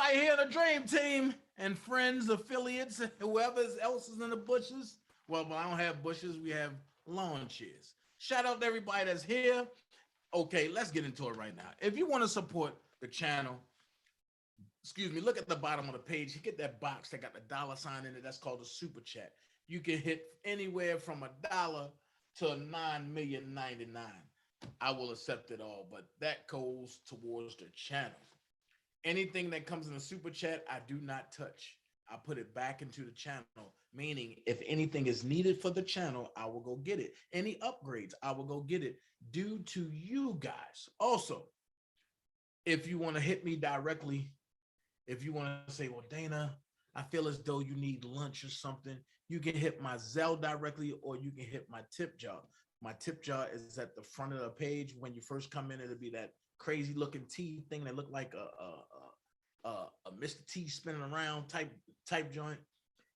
everybody here in the Dream Team and friends, affiliates, whoever else is in the bushes. Well, I don't have bushes. We have lawn chairs. Shout out to everybody that's here. Okay, let's get into it right now. If you want to support the channel, excuse me, look at the bottom of the page. You get that box that got the $ in it. That's called a super chat. You can hit anywhere from $1 to $9,099,000. I will accept it all, but that goes towards the channel. Anything that comes in a super chat, I do not touch. I put it back into the channel, meaning if anything is needed for the channel, I will go get it. Any upgrades, I will go get it due to you guys. Also, if you want to hit me directly, if you want to say, well, Dana, I feel as though you need lunch or something, you can hit my Zelle directly, or you can hit my tip jar. My tip jar is at the front of the page. When you first come in, it'll be that crazy looking T thing that looked like a Mr. T spinning around type joint.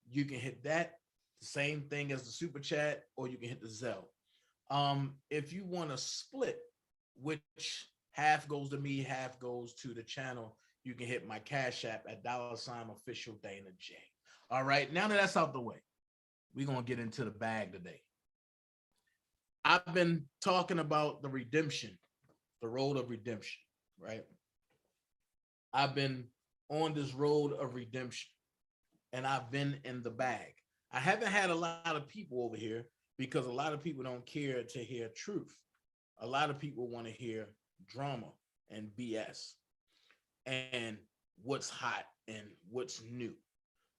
You can hit that. The same thing as the super chat, or you can hit the Zelle. If you want to split, which half goes to me, half goes to the channel, you can hit my Cash App at $OfficialDanaJay. All right, now that that's out the way, we're gonna get into the bag today. I've been talking about the redemption, the road of redemption, right? I've been on this road of redemption, and I've been in the bag. I haven't had a lot of people over here because a lot of people don't care to hear truth. A lot of people want to hear drama and BS and what's hot and what's new.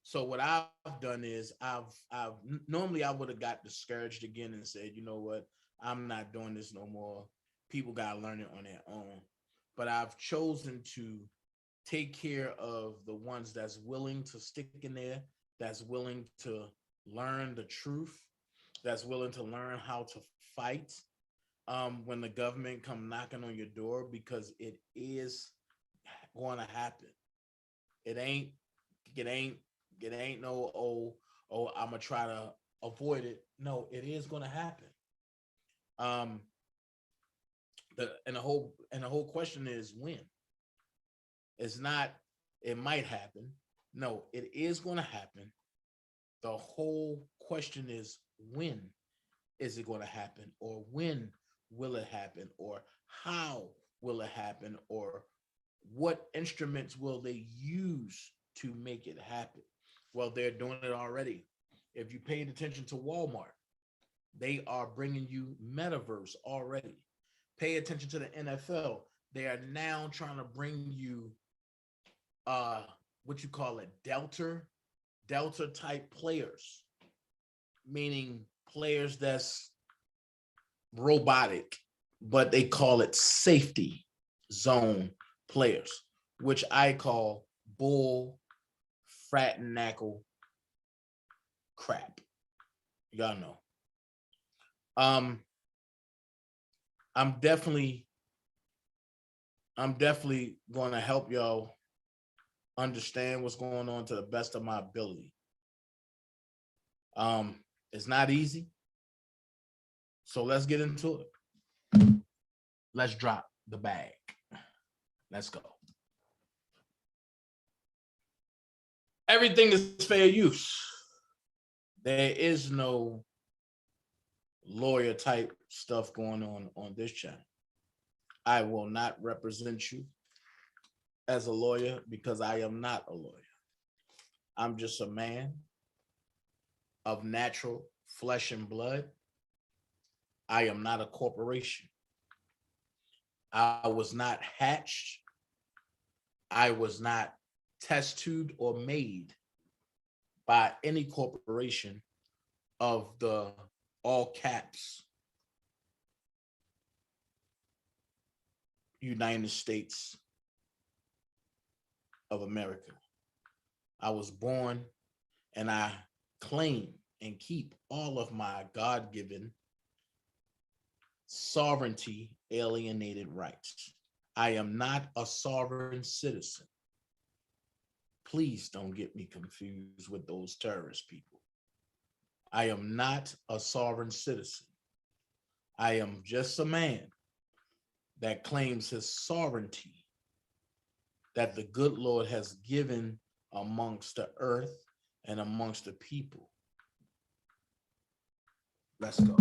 So what I've done is I've normally I would have got discouraged again and said, you know what, I'm not doing this no more. People got to learn it on their own. But I've chosen to take care of the ones that's willing to stick in there, that's willing to learn the truth, that's willing to learn how to fight when the government come knocking on your door, because it is going to happen. It ain't no, I'm gonna try to avoid it. No, it is going to happen. The whole question is when. It's not, it might happen. No, it is going to happen. The whole question is, when is it going to happen, or when will it happen, or how will it happen, or what instruments will they use to make it happen? Well, they're doing it already. If you paid attention to Walmart, they are bringing you metaverse already. Pay attention to the NFL. They are now trying to bring you what you call it, Delta type players, meaning players that's robotic, but they call it safety zone players, which I call bull fratinackle crap. Y'all know. I'm definitely going to help y'all understand what's going on to the best of my ability. It's not easy. So let's get into it. Let's drop the bag. Let's go. Everything is fair use. There is no lawyer type stuff going on this channel. I will not represent you as a lawyer because I am not a lawyer. I'm just a man of natural flesh and blood. I am not a corporation. I was not hatched. I was not test tubed or made by any corporation of the all caps United States of America. I was born and I claim and keep all of my God-given sovereignty alienated rights. I am not a sovereign citizen. Please don't get me confused with those terrorist people. I am not a sovereign citizen. I am just a man that claims his sovereignty that the good Lord has given amongst the earth and amongst the people. Let's go.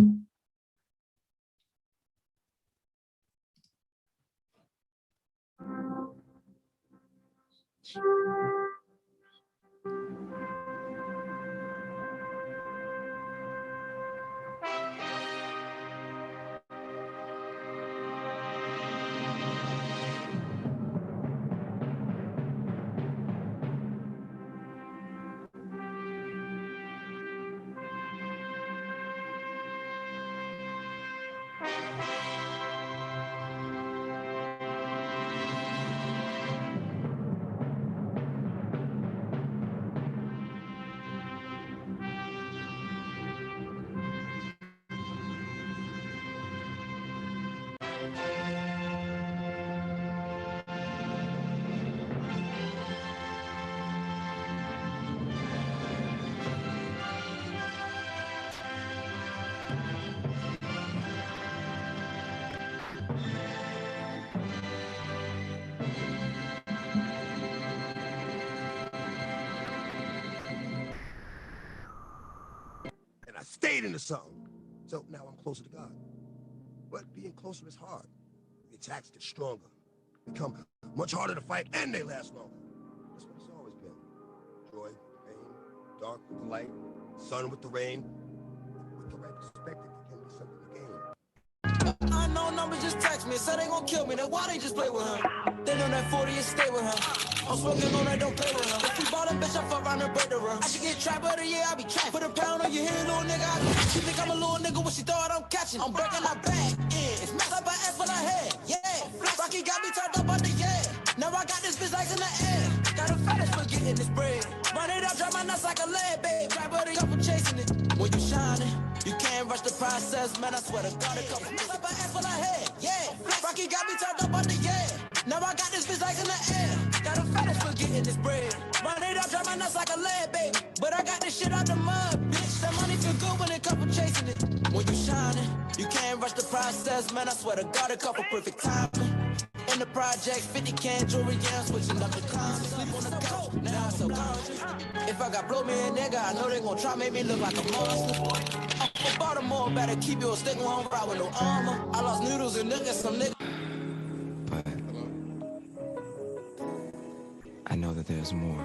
And I stayed into something. So now I'm closer to God. But being closer is hard. The attacks get stronger, become much harder to fight, and they last longer. That's what it's always been. Joy, pain, dark with the light, sun with the rain. With the right perspective, it can be something to gain. Unknown numbers just text me, said they gon' kill me. Then why they just play with him? They know that 40 is stay with him. I'm smoking on that, don't play with him. If we ball a bitch, I fuck around and break the run. I should get trapped of the year, I be trapped. Put a pound on your head, little nigga. She think I'm a little nigga, what she thought I'm catching. I'm breaking her back, yeah. It's messed up her ass for the head, yeah. Rocky got me turned up on the yeah. Now I got this bitch like in the air. Got a fetish for getting this bread. Run it up, drop my nuts like a lead, babe. Trap of the couple chasing it. When you shining, you can't rush the process, man. I swear to God, a couple mess up her ass for the head, yeah. Rocky got me turned up on the yeah. Now I got this bitch like in the air. Got a fetish for getting this bread. Run it up, drop my nuts like a lead, baby. But I got this shit out the mud, bitch. That money feel good when a couple chasing it. When you shining, you can't rush the process, man. I swear to God, a couple perfect timing. In the project, 50 can jewelry, yeah, I'm switching up the clowns. Sleep on the couch, now I'm so conscious. If I got blow me a nigga, I know they gon' try make me look like a monster. I'm from Baltimore, better keep your stick when I'm ride with no armor. I lost noodles and niggas, some niggas. But I know that there's more.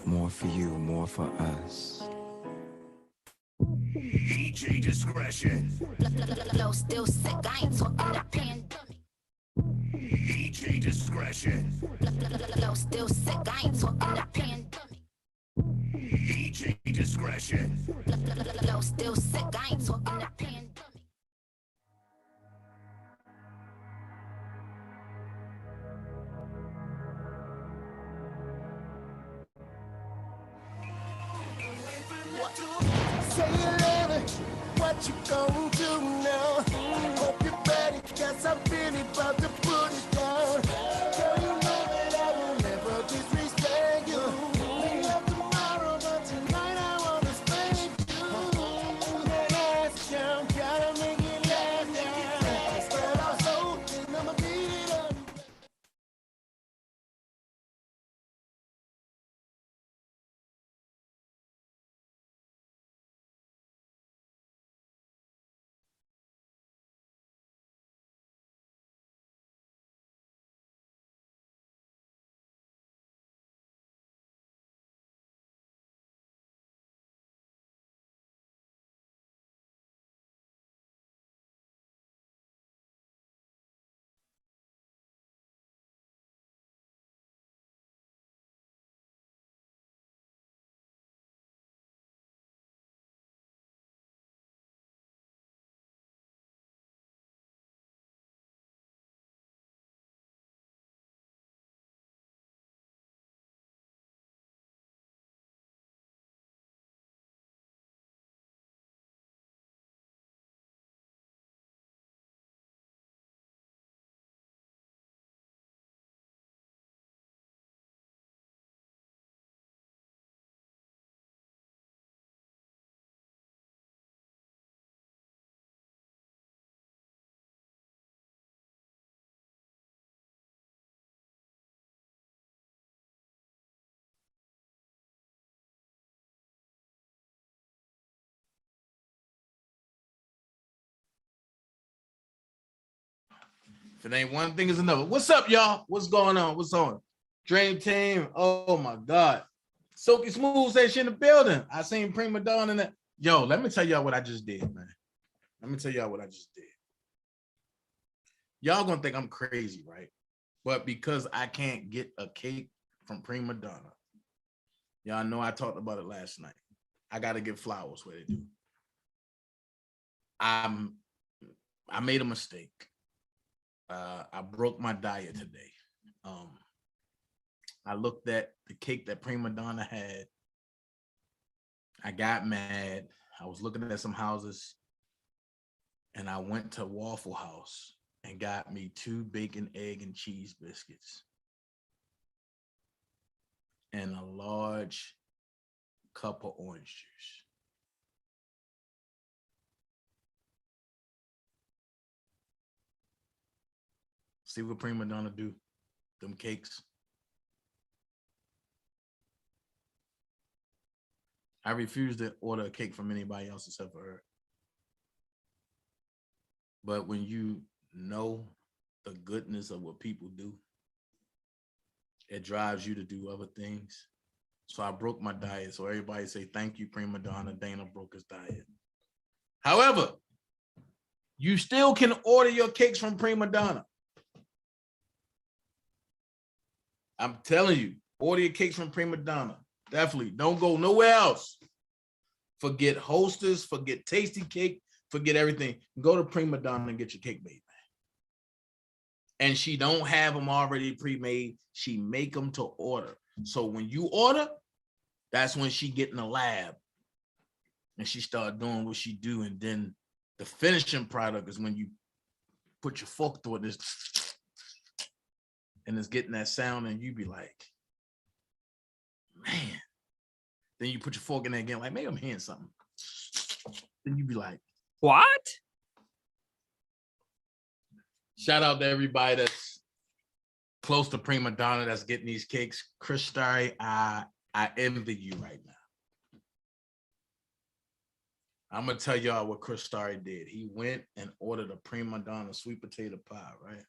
More for you, more for us. DJ discretion. Flow still sick, I ain't talking the pandemic. DJ discretion. Flow still sick, I ain't talking the pandemic. DJ discretion. Flow still sick, I ain't talking the pandemic. Say 11, what you gon' do now? Hope you're ready, cause I'm really about to put it down. Girl, you know that I will never disrespect you. We love tomorrow, but tonight I wanna spend you. That ass jump, gotta make it last now. Spread our soul, and I'ma beat it up. If it ain't one thing, it's another. What's up, y'all? What's going on? What's on? Dream Team. Oh my God. Silky Smooth says she in the building. I seen Prima Donna in that. Yo, let me tell y'all what I just did, man. Let me tell y'all what I just did. Y'all gonna think I'm crazy, right? But because I can't get a cake from Prima Donna, y'all know I talked about it last night. I gotta get flowers where they do. I made a mistake. I broke my diet today. I looked at the cake that Prima Donna had. I got mad. I was looking at some houses, and I went to Waffle House and got me 2 bacon, egg, and cheese biscuits and a large cup of orange juice. See what Prima Donna do? Them cakes. I refuse to order a cake from anybody else except for her. But when you know the goodness of what people do, it drives you to do other things. So I broke my diet. So everybody say, thank you, Prima Donna. Dana broke his diet. However, you still can order your cakes from Prima Donna. I'm telling you, order your cakes from Prima Donna. Definitely. Don't go nowhere else. Forget Hostess, forget Tasty Cake, forget everything. Go to Prima Donna and get your cake made, man. And she don't have them already pre-made. She make them to order. So when you order, that's when she get in the lab and she start doing what she do. And then the finishing product is when you put your fork through it and it's getting that sound and you be like, man. Then you put your fork in there again, like, maybe I'm hearing something. Then you be like, what? Shout out to everybody that's close to Prima Donna that's getting these cakes. Chris Starry, I envy you right now. I'm gonna tell y'all what Chris Starry did. He went and ordered a Prima Donna sweet potato pie, right?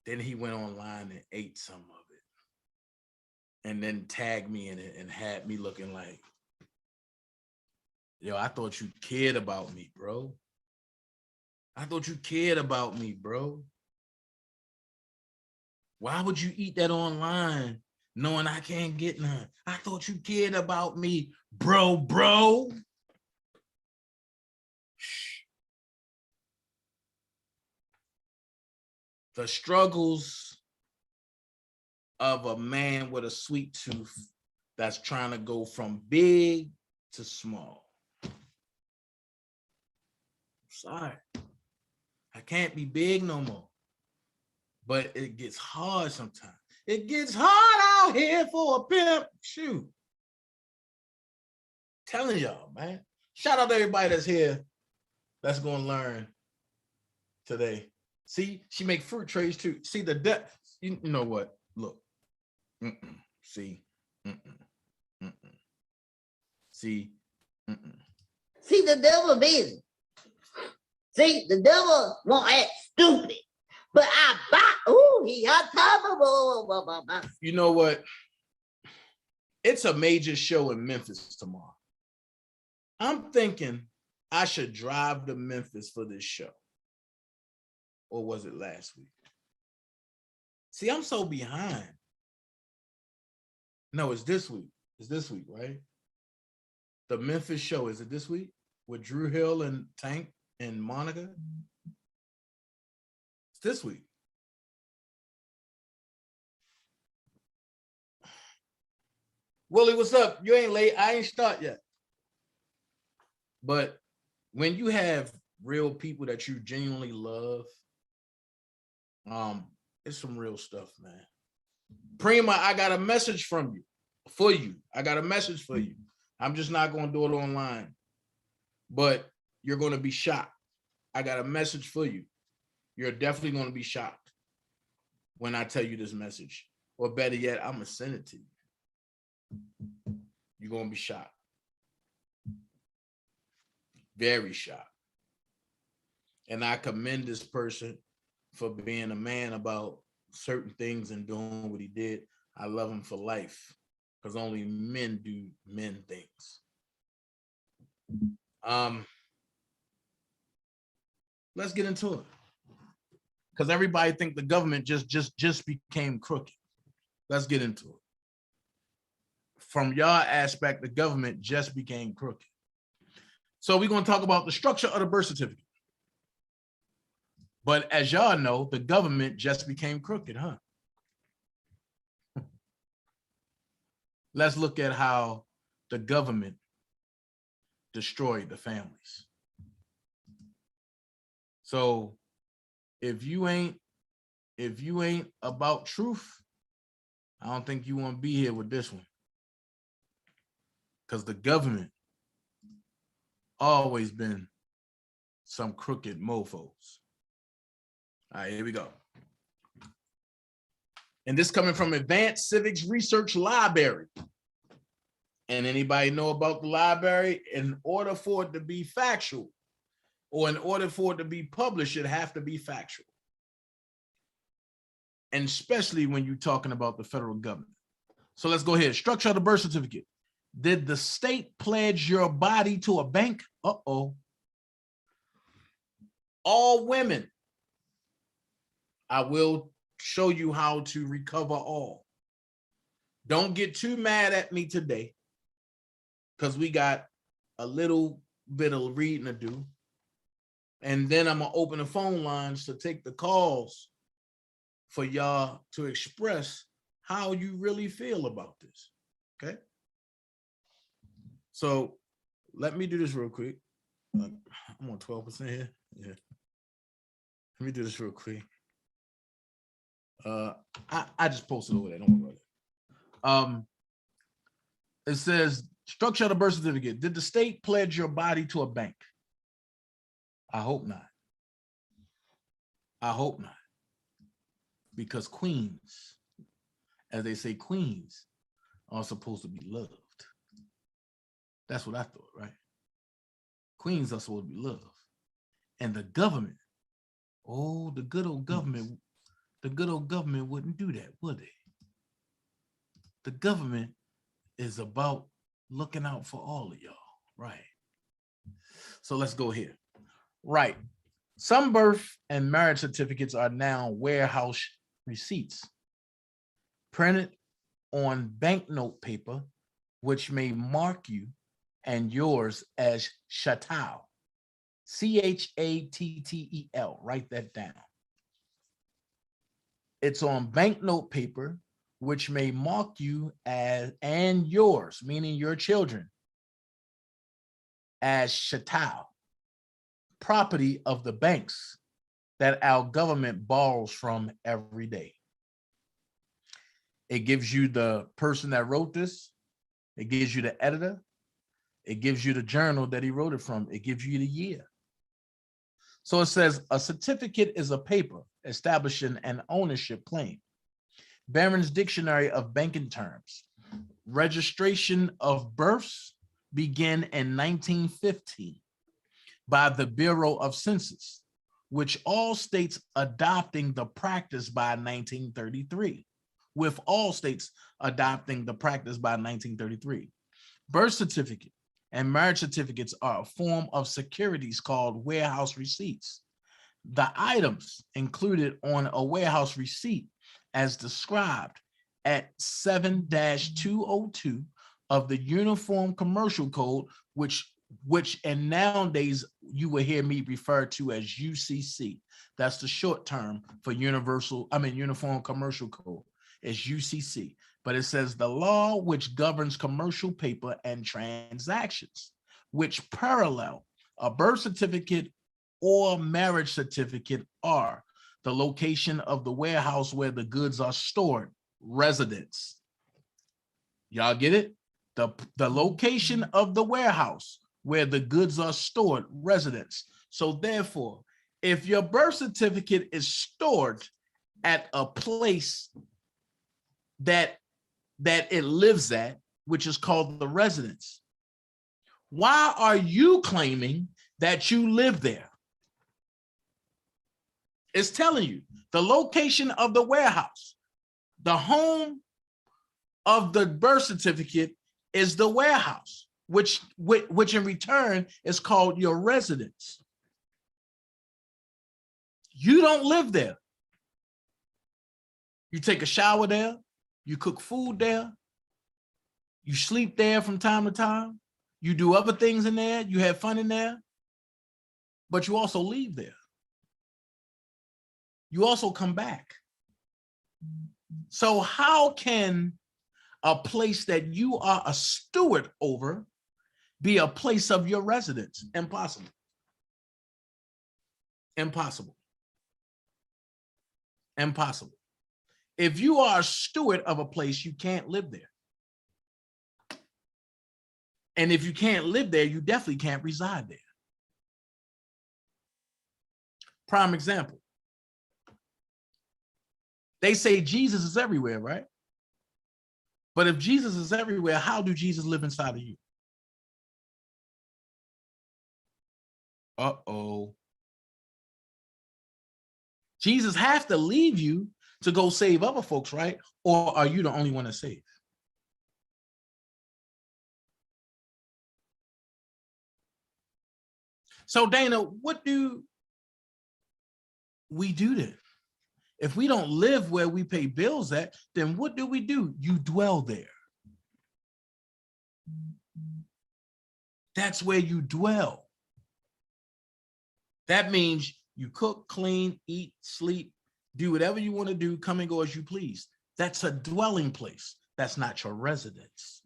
Then he went online and ate some of it. And then tagged me in it and had me looking like, yo, I thought you cared about me, bro. I thought you cared about me, bro. Why would you eat that online knowing I can't get none? I thought you cared about me, bro. The struggles of a man with a sweet tooth that's trying to go from big to small. Sorry, I can't be big no more. But it gets hard sometimes. It gets hard out here for a pimp. Shoot. Telling y'all, man. Shout out to everybody that's here. That's gonna learn today. See, she make fruit trays too. See the depth. You know what? Look. See. See. See, the devil busy. See, the devil won't act stupid. But I buy, ooh, he uncoverable. You know what? It's a major show in Memphis tomorrow. I'm thinking I should drive to Memphis for this show. Or was it last week? See, I'm so behind. No, it's this week. It's this week, right? The Memphis show, is it this week? With Drew Hill and Tank and Monica? It's this week. Willie, what's up? You ain't late. I ain't start yet. But when you have real people that you genuinely love, it's some real stuff, man. Prima, I got a message from you, for you. I got a message for you. I'm just not going to do it online, but you're going to be shocked. I got a message for you. You're definitely going to be shocked when I tell you this message. Or better yet, I'm going to send it to you. You're going to be shocked. Very shocked. And I commend this person for being a man about certain things and doing what he did. I love him for life because only men do men things. Let's get into it because everybody think the government just became crooked. Let's get into it. From your aspect, the government just became crooked. So we're going to talk about the structure of the birth certificate. But as y'all know, the government just became crooked, huh? Let's look at how the government destroyed the families. So if you ain't about truth, I don't think you want to be here with this one. Because the government always been some crooked mofos. All right, here we go. And this coming from Advanced Civics Research Library. And anybody know about the library? In order for it to be factual, or in order for it to be published, it have to be factual. And especially when you're talking about the federal government. So let's go ahead. Structure of the birth certificate. Did the state pledge your body to a bank? Uh-oh. All women. I will show you how to recover all. Don't get too mad at me today because we got a little bit of reading to do. And then I'm going to open the phone lines to take the calls for y'all to express how you really feel about this. Okay? So let me do this real quick. I'm on 12% here. Yeah. Let me do this real quick. I just posted over there. Don't worry about it. It says structure of the birth certificate. Did the state pledge your body to a bank? I hope not. I hope not. Because queens, as they say, queens are supposed to be loved. That's what I thought, right? Queens are supposed to be loved. And the government, oh, the good old government wouldn't do that, would they? The government is about looking out for all of y'all, right? So let's go here. Right. Some birth and marriage certificates are now warehouse receipts printed on banknote paper, which may mark you and yours as chattel. C-H-A-T-T-E-L. Write that down. It's on banknote paper, which may mark you as and yours, meaning your children, as chattel, property of the banks that our government borrows from every day. It gives you the person that wrote this. It gives you the editor. It gives you the journal that he wrote it from. It gives you the year. So it says a certificate is a paper establishing an ownership claim. Barron's Dictionary of Banking Terms. Registration of births began in 1915 by the Bureau of Census, which all states adopting the practice by 1933, with all states adopting the practice by 1933. Birth certificate and marriage certificates are a form of securities called warehouse receipts. The items included on a warehouse receipt as described at 7-202 of the Uniform Commercial Code, which and nowadays you will hear me refer to as UCC. That's the short term for Uniform Commercial Code is UCC. But it says the law which governs commercial paper and transactions, which parallel a birth certificate or marriage certificate are the location of the warehouse where the goods are stored, residence. Y'all get it? The location of the warehouse where the goods are stored, residence. So therefore, if your birth certificate is stored at a place that it lives at, which is called the residence, why are you claiming that you live there? It's telling you the location of the warehouse. The home of the birth certificate is the warehouse, which in return is called your residence. You don't live there. You take a shower there, you cook food there, you sleep there from time to time, you do other things in there, you have fun in there, but you also leave there. You also come back. So how can a place that you are a steward over be a place of your residence? Impossible. Impossible. Impossible. If you are a steward of a place, you can't live there. And if you can't live there, you definitely can't reside there. Prime example. They say Jesus is everywhere, right? But if Jesus is everywhere, how do Jesus live inside of you? Uh-oh. Jesus has to leave you to go save other folks, right? Or are you the only one to save? So Dana, what do we do then? If we don't live where we pay bills at, then what do? You dwell there. That's where you dwell. That means you cook, clean, eat, sleep, do whatever you want to do, come and go as you please. That's a dwelling place. That's not your residence.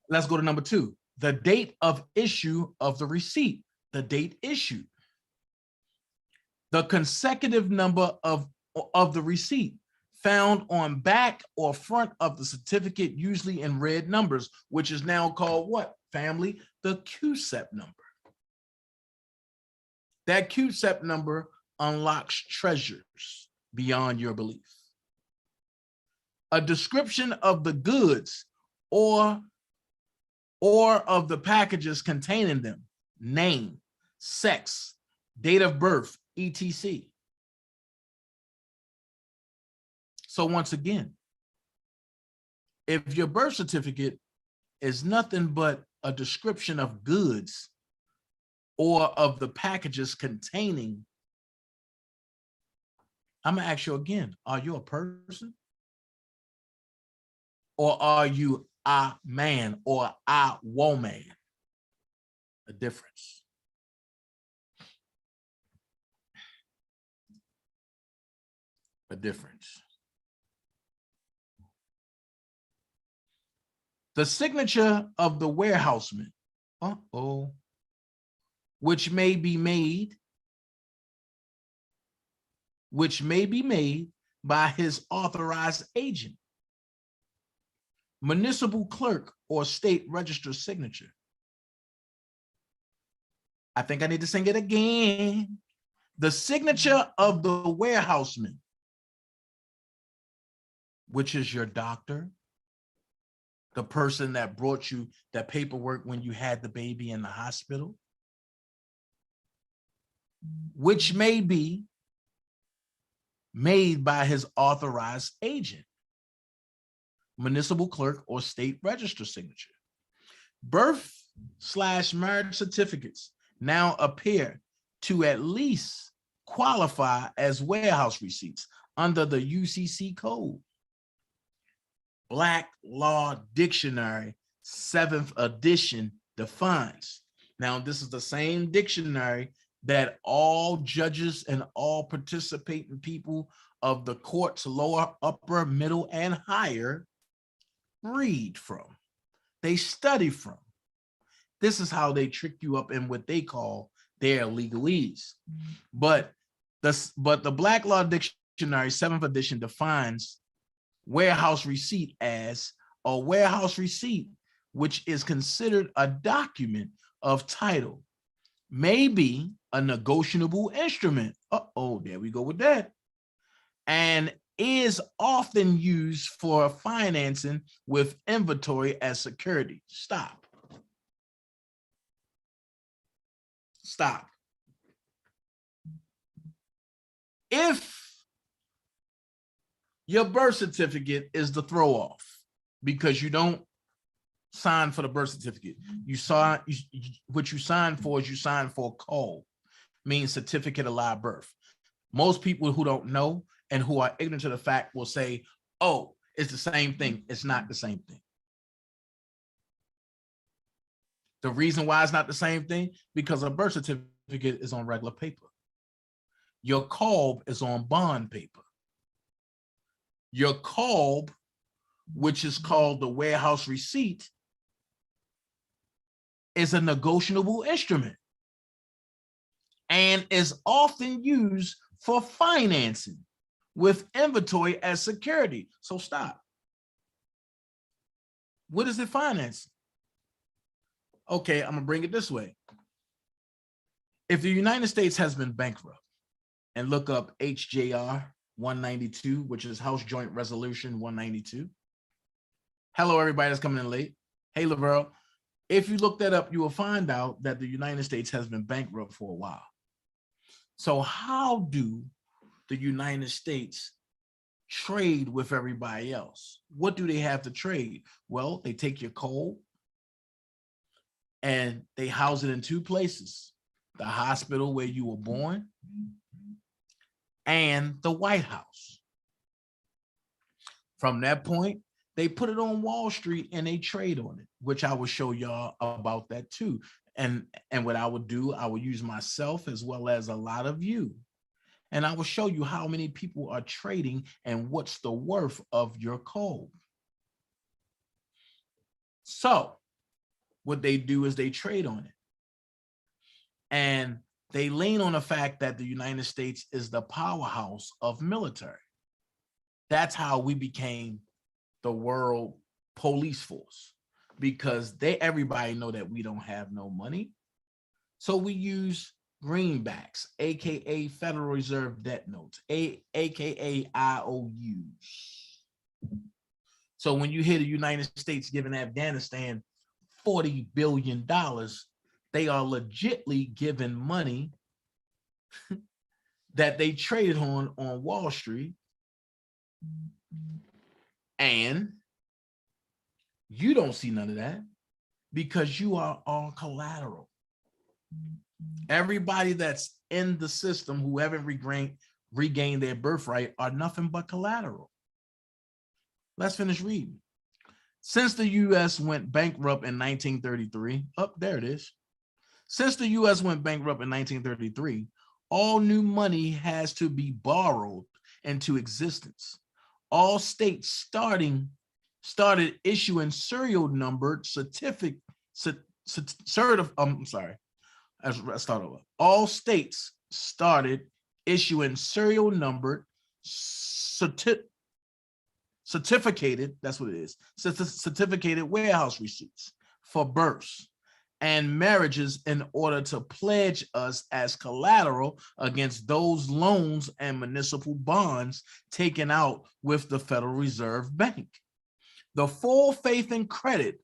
Let's go to number 2, the date of issue of the receipt, the date issued. The consecutive number of the receipt found on back or front of the certificate, usually in red numbers, which is now called what, family? The CASHAPP number. That CASHAPP number unlocks treasures beyond your belief. A description of the goods or of the packages containing them, name, sex, date of birth, etc. So once again, if your birth certificate is nothing but a description of goods or of the packages containing, I'm gonna ask you again, are you a person? Or are you a man or a woman? A difference. A difference. The signature of the warehouseman, which may be made by his authorized agent, municipal clerk, or state register signature. I think I need to sing it again. The signature of the warehouseman, which is your doctor, the person that brought you that paperwork when you had the baby in the hospital, which may be made by his authorized agent, municipal clerk, or state register signature. Birth/marriage certificates now appear to at least qualify as warehouse receipts under the UCC code. Black Law Dictionary, 7th edition defines. Now, this is the same dictionary that all judges and all participating people of the courts, lower, upper, middle, and higher, read from. They study from. This is how they trick you up in what they call their legalese. But the Black Law Dictionary, 7th edition, defines warehouse receipt as a warehouse receipt, which is considered a document of title, may be a negotiable instrument. There we go with that. And is often used for financing with inventory as security. Stop. If your birth certificate is the throw off because you don't sign for the birth certificate, what you sign for is you sign for COLE, means certificate of live birth. Most people who don't know and who are ignorant to the fact will say, oh, it's the same thing. It's not the same thing. The reason why it's not the same thing, because a birth certificate is on regular paper. Your COLE is on bond paper. Your COLE, which is called the warehouse receipt, is a negotiable instrument and is often used for financing with inventory as security. So stop. What is it financing? Okay, I'm gonna bring it this way. If the United States has been bankrupt, and look up HJR 192, which is House Joint Resolution 192. Hello, everybody that's coming in late. Hey, Laverne. If you look that up, you will find out that the United States has been bankrupt for a while. So how do the United States trade with everybody else? What do they have to trade? Well, they take your coal and they house it in two places: the hospital where you were born and the White House. From that point, they put it on Wall Street and they trade on it, which I will show y'all about that too. And what I would do, I would use myself as well as a lot of you. And I will show you how many people are trading and what's the worth of your coal. So what they do is they trade on it. And they lean on the fact that the United States is the powerhouse of military. That's how we became the world police force, because everybody know that we don't have no money. So we use greenbacks, AKA Federal Reserve debt notes, AKA IOUs. So when you hear the United States giving Afghanistan $40 billion, they are legitly given money that they traded on Wall Street, and you don't see none of that because you are all collateral. Everybody that's in the system who haven't regained their birthright are nothing but collateral. Let's finish reading. Since the U.S. went bankrupt in 1933, there it is. Since the U.S. went bankrupt in 1933, all new money has to be borrowed into existence. All states started issuing serial numbered certificate. I'm sorry. Let's start over. All states started issuing serial numbered certificated. That's what it is. Certificated warehouse receipts for births and marriages in order to pledge us as collateral against those loans and municipal bonds taken out with the Federal Reserve Bank. The full faith and credit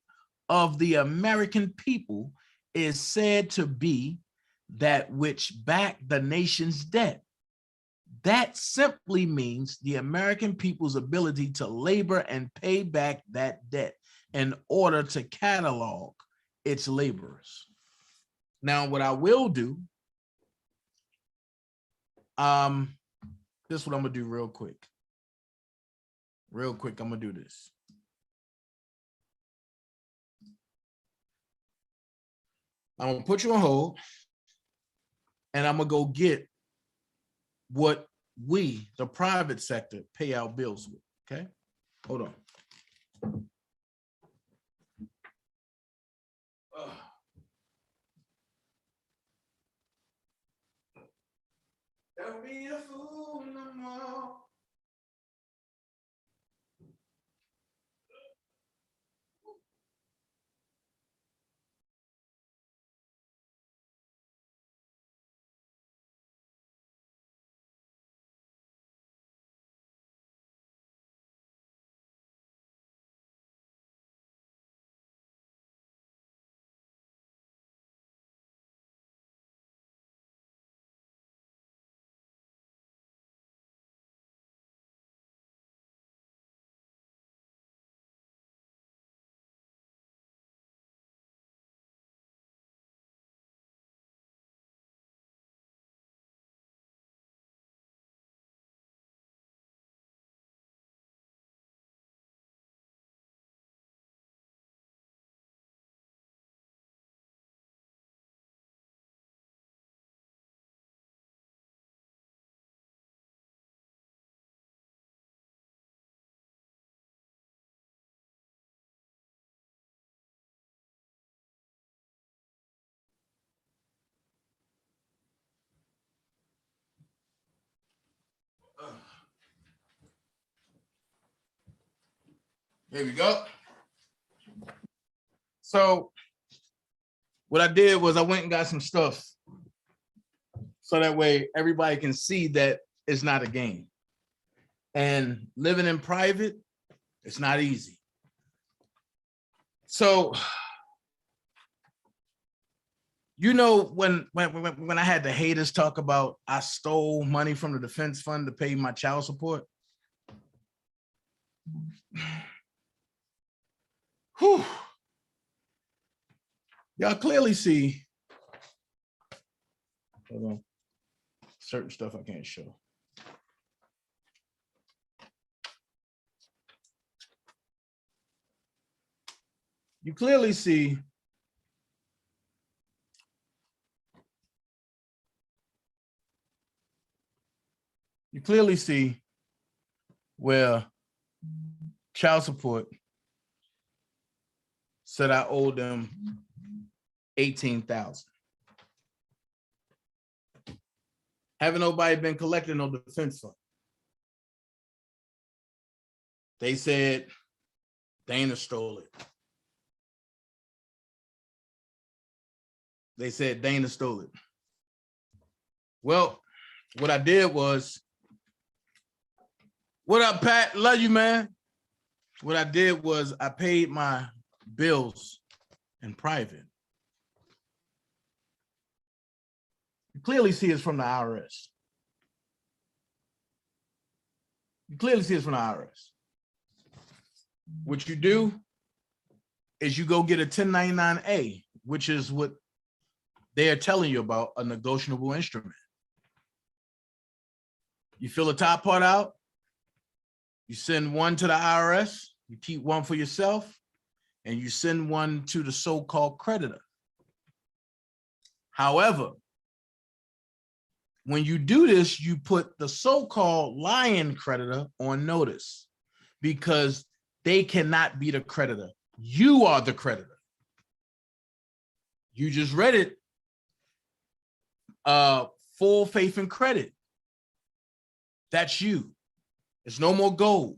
of the American people is said to be that which backed the nation's debt. That simply means the American people's ability to labor and pay back that debt in order to catalog its laborers. Now, what I will do, this is what I'm gonna do real quick. I'm gonna do this. I'm gonna put you on hold and I'm gonna go get what we, the private sector, pay our bills with, okay? Hold on. Don't be a fool no more. Here we go. So what I did was I went and got some stuff so that way everybody can see that it's not a game. And living in private, it's not easy. So, you know, when I had the haters talk about I stole money from the defense fund to pay my child support. Whew. Y'all clearly see, hold on, certain stuff I can't show. You clearly see where child support said I owed them $18,000. Haven't nobody been collecting no defense fund. They said Dana stole it. They said Dana stole it. Well, what I did was, what up, Pat? Love you, man. What I did was I paid my bills in private. You clearly see it's from the IRS. You clearly see it's from the IRS. What you do is you go get a 1099-A, which is what they are telling you about, a negotiable instrument. You fill the top part out, you send one to the IRS, you keep one for yourself, and you send one to the so-called creditor. However, when you do this, you put the so-called lying creditor on notice because they cannot be the creditor. You are the creditor. You just read it. Full faith and credit. That's you. It's no more gold.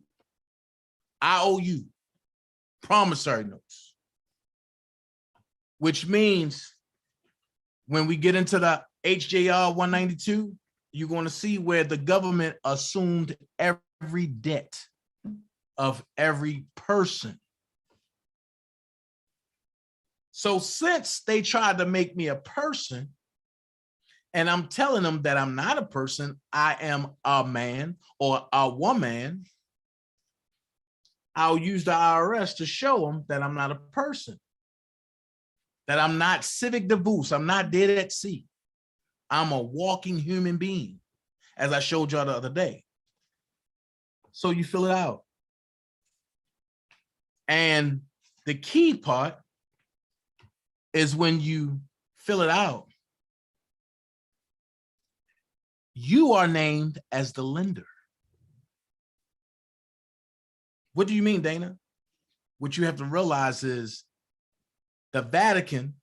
I owe you promissory notes, which means when we get into the HJR 192, you're going to see where the government assumed every debt of every person. So since they tried to make me a person, and I'm telling them that I'm not a person, I am a man or a woman, I'll use the IRS to show them that I'm not a person, that I'm not civic divulge, I'm not dead at sea. I'm a walking human being, as I showed y'all the other day. So you fill it out. And the key part is when you fill it out, you are named as the lender. What do you mean, Dana? What you have to realize is the Vatican,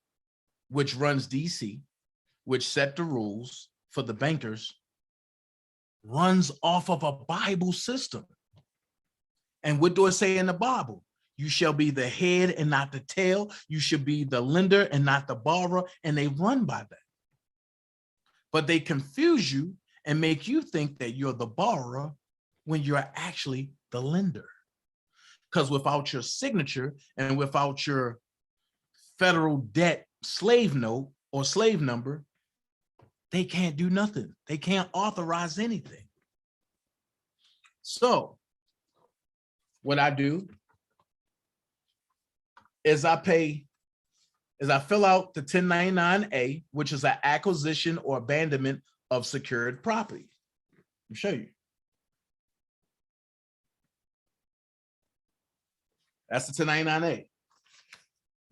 which runs DC, which set the rules for the bankers, runs off of a Bible system. And what do it say in the Bible? You shall be the head and not the tail. You should be the lender and not the borrower. And they run by that. But they confuse you and make you think that you're the borrower when you're actually the lender. Because without your signature and without your federal debt slave note or slave number, they can't do nothing. They can't authorize anything. So what I do is I fill out the 1099-A, which is an acquisition or abandonment of secured property. Let me show you. That's the 1099-A.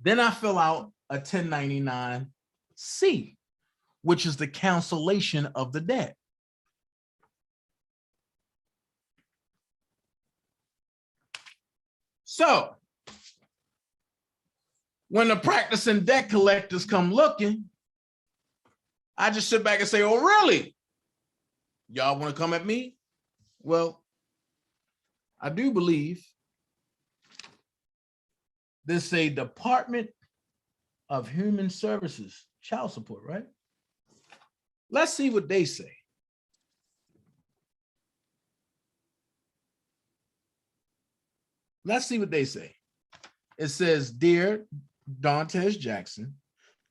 Then I fill out a 1099-C, which is the cancellation of the debt. So when the practicing debt collectors come looking, I just sit back and say, oh, really? Y'all want to come at me? Well, I do believe This say Department of Human Services, child support, right? Let's see what they say. Let's see what they say. It says, Dear Dantez Jackson,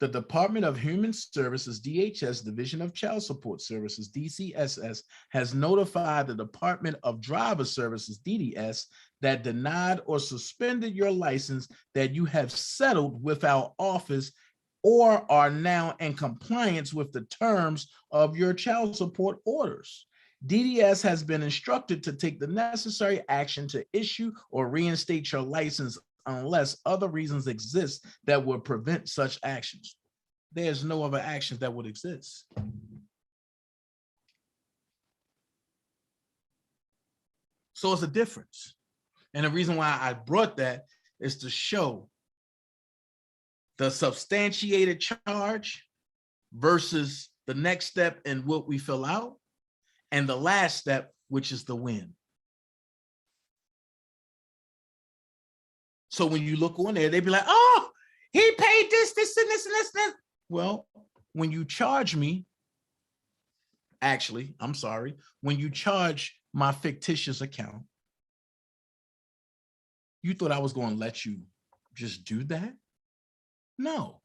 the Department of Human Services, DHS, Division of Child Support Services, DCSS, has notified the Department of Driver Services, DDS, that denied or suspended your license, that you have settled with our office or are now in compliance with the terms of your child support orders. DDS has been instructed to take the necessary action to issue or reinstate your license unless other reasons exist that would prevent such actions. There's no other actions that would exist. So it's a difference. And the reason why I brought that is to show the substantiated charge versus the next step in what we fill out, and the last step, which is the win. So when you look on there, they be like, oh, he paid this, this, and this, and this, and this. Well, when you charge me, actually, I'm sorry, when you charge my fictitious account, you thought I was going to let you just do that? No.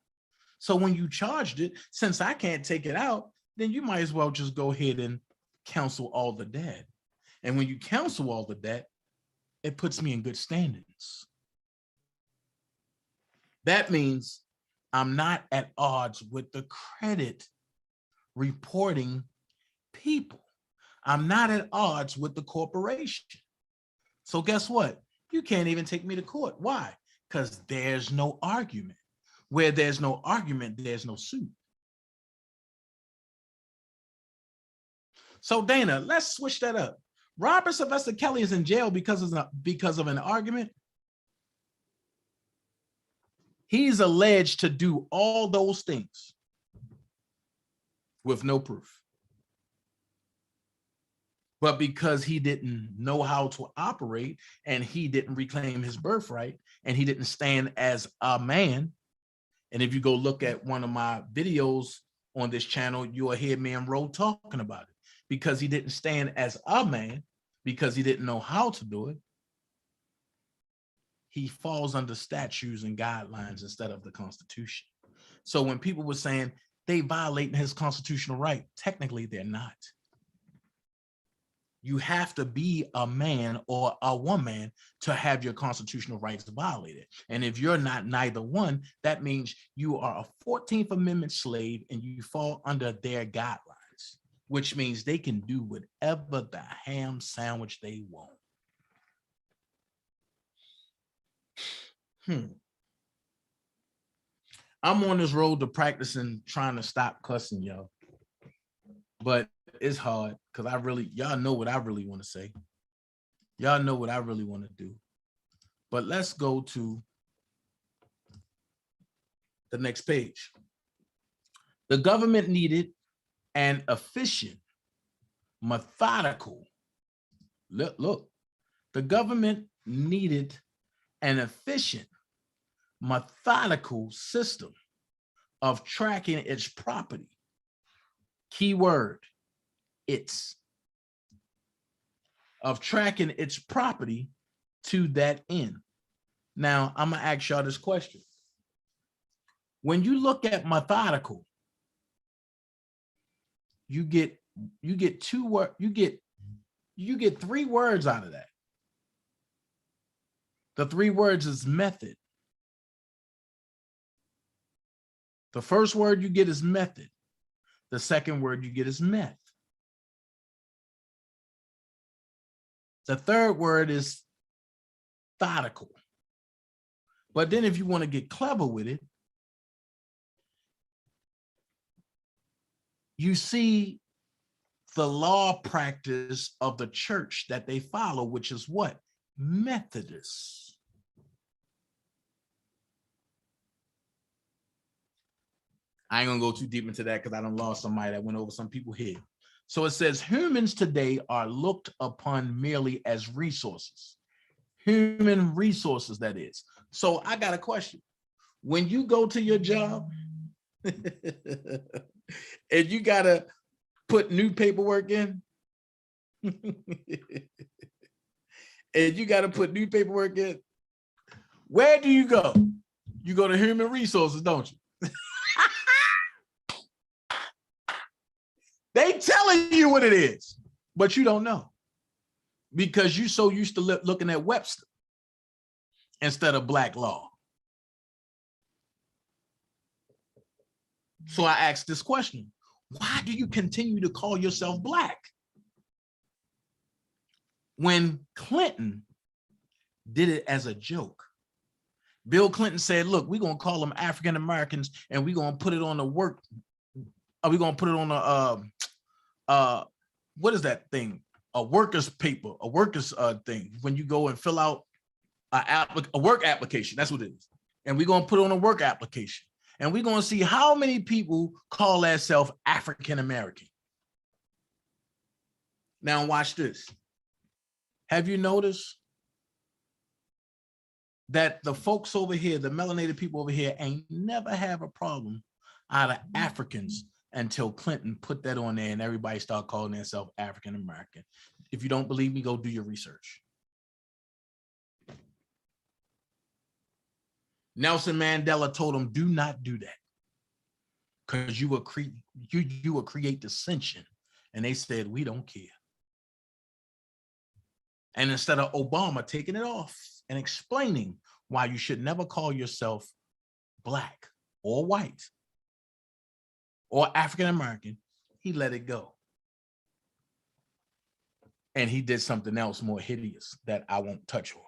So when you charged it, since I can't take it out, then you might as well just go ahead and cancel all the debt. And when you cancel all the debt, it puts me in good standings. That means I'm not at odds with the credit reporting people. I'm not at odds with the corporation. So guess what? You can't even take me to court. Why? Because there's no argument. Where there's no argument, there's no suit. So Dana, let's switch that up. Robert Sylvester Kelly is in jail because of an argument. He's alleged to do all those things with no proof. But because he didn't know how to operate and he didn't reclaim his birthright and he didn't stand as a man. And if you go look at one of my videos on this channel, you'll hear me and Ro talking about it. Because he didn't stand as a man, because he didn't know how to do it, he falls under statutes and guidelines instead of the Constitution. So when people were saying they violating his constitutional right, technically they're not. You have to be a man or a woman to have your constitutional rights violated. And if you're not neither one, that means you are a 14th Amendment slave and you fall under their guidelines, which means they can do whatever the ham sandwich they want. I'm on this road to practicing trying to stop cussing, y'all. But it's hard because y'all know what I really want to say. Y'all know what I really want to do. But let's go to the next page. The government needed an efficient, methodical, look, the government needed an efficient, methodical system of tracking its property. Keyword, it's of tracking its property to that end. Now, I'm gonna ask y'all this question. When you look at methodical, you get two words, you get 3 words out of that. The 3 words is method. The first word you get is method. The second word you get is meth. The third word is methodical. But then if you want to get clever with it, you see the law practice of the church that they follow, which is what? Methodists. I ain't gonna go too deep into that because I done lost somebody that went over some people here. So it says humans today are looked upon merely as resources. human resources, that is. So I got a question. When you go to your job and you gotta put new paperwork in, and you got to put new paperwork in, where do you go? You go to human resources, don't you? They telling you what it is, but you don't know because you so used to looking at Webster instead of black law. So I asked this question: why do you continue to call yourself black? When Clinton did it as a joke, Bill Clinton said, look, we're going to call them African Americans and we're going to put it on the work. We're going to put it on a, what is that thing? A worker's paper, a worker's thing. When you go and fill out a work application, that's what it is. And we're going to put it on a work application. And we're going to see how many people call themselves African American. Now watch this. Have you noticed that the folks over here, the melanated people over here, ain't never have a problem out of Africans until Clinton put that on there and everybody start calling themselves African American? If you don't believe me, go do your research. Nelson Mandela told him, do not do that, because you will create dissension. And they said, we don't care. And instead of Obama taking it off and explaining why you should never call yourself black or white or African American, he let it go. And he did something else more hideous that I won't touch on.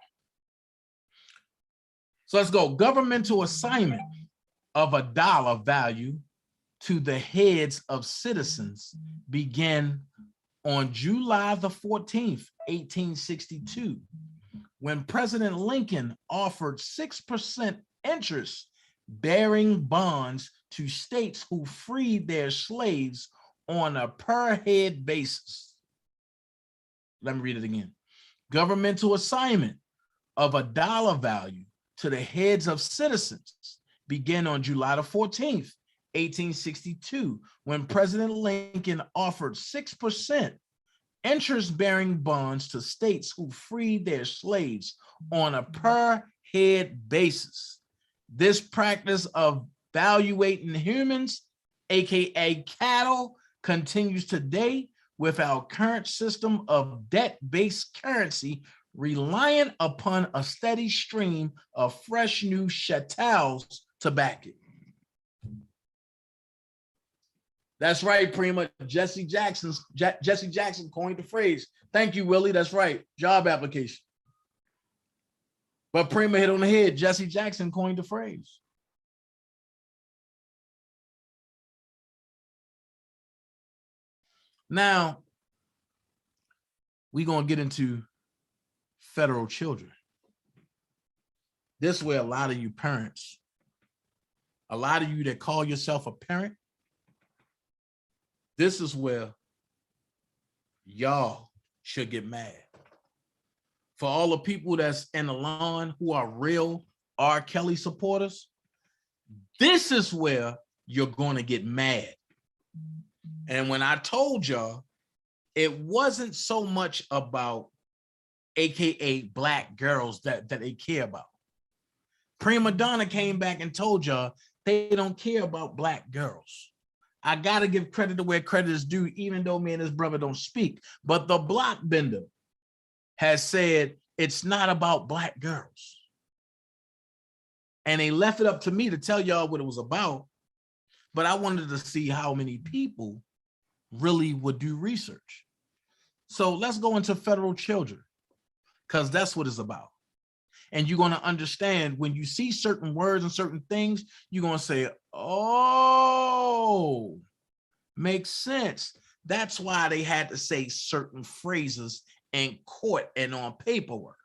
So let's go. Governmental assignment of $1 value to the heads of citizens began on July the 14th, 1862, when President Lincoln offered 6% interest bearing bonds to states who freed their slaves on a per head basis. Let me read it again. Governmental assignment of $1 value to the heads of citizens began on July the 14th, 1862, when President Lincoln offered 6% interest-bearing bonds to states who freed their slaves on a per-head basis. This practice of valuating humans, aka cattle, continues today with our current system of debt-based currency reliant upon a steady stream of fresh new chattels to back it. That's right, Prima. Jesse Jackson coined the phrase. Thank you, Willie. That's right. Job application. But Prima hit on the head. Jesse Jackson coined the phrase. Now, we're going to get into federal children. This is where a lot of you parents, a lot of you that call yourself a parent, this is where y'all should get mad. For all the people that's in the line who are real R. Kelly supporters, this is where you're going to get mad. And when I told y'all, it wasn't so much about AKA black girls that they care about. Prima Donna came back and told y'all they don't care about black girls. I gotta give credit to where credit is due, even though me and his brother don't speak. But the block bender has said it's not about black girls. And they left it up to me to tell y'all what it was about. But I wanted to see how many people really would do research. So let's go into federal children, because that's what it's about. And you're going to understand when you see certain words and certain things, you're going to say, oh, makes sense. That's why they had to say certain phrases in court and on paperwork.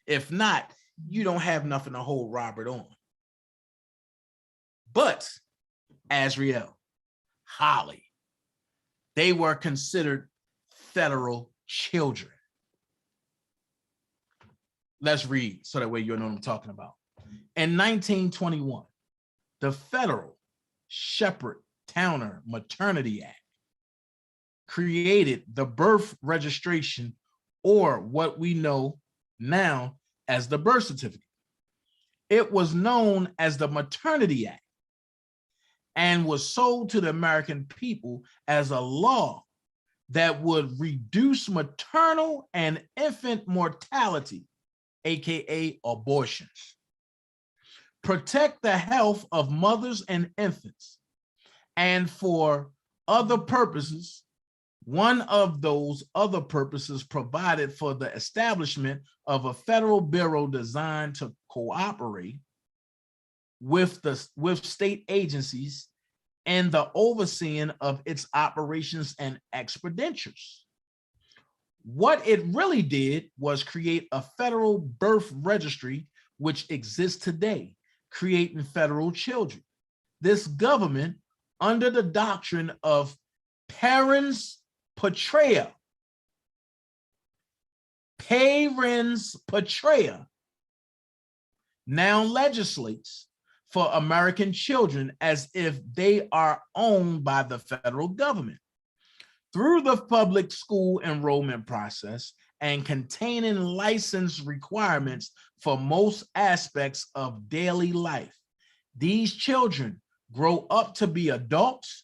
If not, you don't have nothing to hold Robert on. But Azriel, Holly, they were considered federal children. Let's read so that way you'll know what I'm talking about. In 1921, the Federal Shepherd-Towner Maternity Act created the birth registration, or what we know now as the birth certificate. It was known as the Maternity Act and was sold to the American people as a law that would reduce maternal and infant mortality, aka abortions, protect the health of mothers and infants, and for other purposes. One of those other purposes provided for the establishment of a federal bureau designed to cooperate with state agencies and the overseeing of its operations and expenditures. What it really did was create a federal birth registry, which exists today, creating federal children. This government, under the doctrine of parens patriae, now legislates for American children as if they are owned by the federal government. Through the public school enrollment process and containing license requirements for most aspects of daily life, these children grow up to be adults,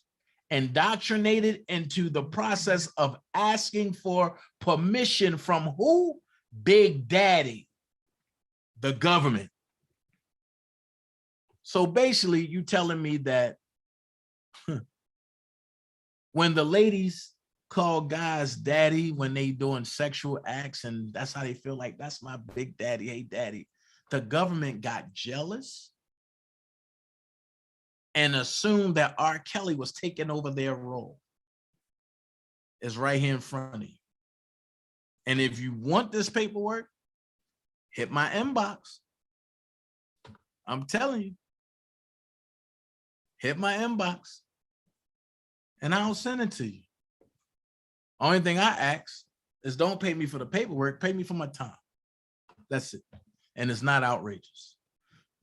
indoctrinated into the process of asking for permission from who? Big Daddy, the government. So basically, you telling me that when the ladies call guys daddy when they doing sexual acts, and that's how they feel like, that's my big daddy, hey daddy, the government got jealous and assumed that R. Kelly was taking over their role. It's right here in front of you. And if you want this paperwork, hit my inbox. I'm telling you, hit my inbox and I'll send it to you. Only thing I ask is don't pay me for the paperwork, pay me for my time. That's it. And it's not outrageous.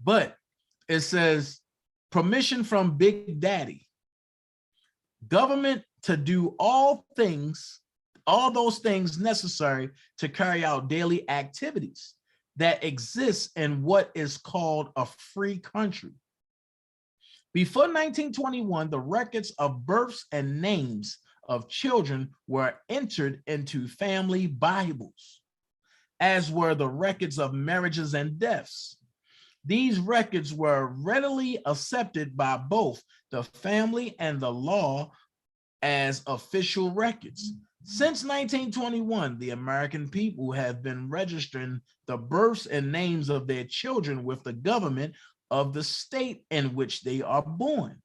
But it says, permission from Big Daddy, government to do all those things necessary to carry out daily activities that exist in what is called a free country. Before 1921, the records of births and names of children were entered into family Bibles, as were the records of marriages and deaths. These records were readily accepted by both the family and the law as official records. Since 1921, the American people have been registering the births and names of their children with the government of the state in which they are born,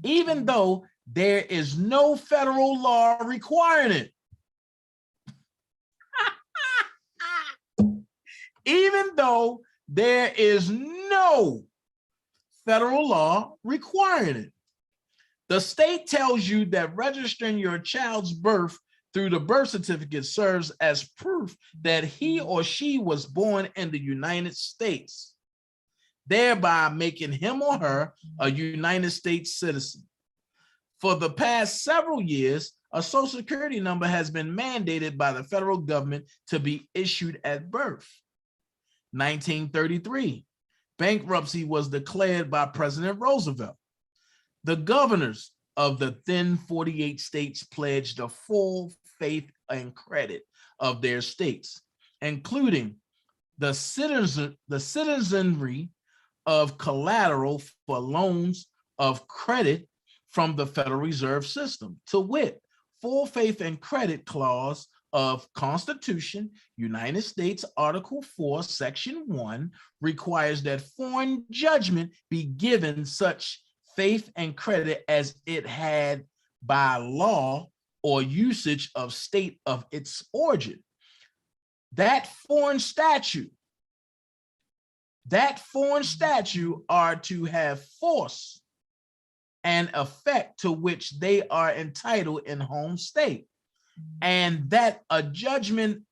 even though there is no federal law requiring it. Even though there is no federal law requiring it. The state tells you that registering your child's birth through the birth certificate serves as proof that he or she was born in the United States, thereby making him or her a United States citizen. For the past several years, a social security number has been mandated by the federal government to be issued at birth. 1933, bankruptcy was declared by President Roosevelt. The governors of the then 48 states pledged the full faith and credit of their states, including the citizenry of collateral for loans of credit from the Federal Reserve System, to wit, full faith and credit clause of Constitution, United States Article 4, Section 1 requires that foreign judgment be given such faith and credit as it had by law or usage of state of its origin. That foreign statute are to have force and effect to which they are entitled in home state, and that a judgment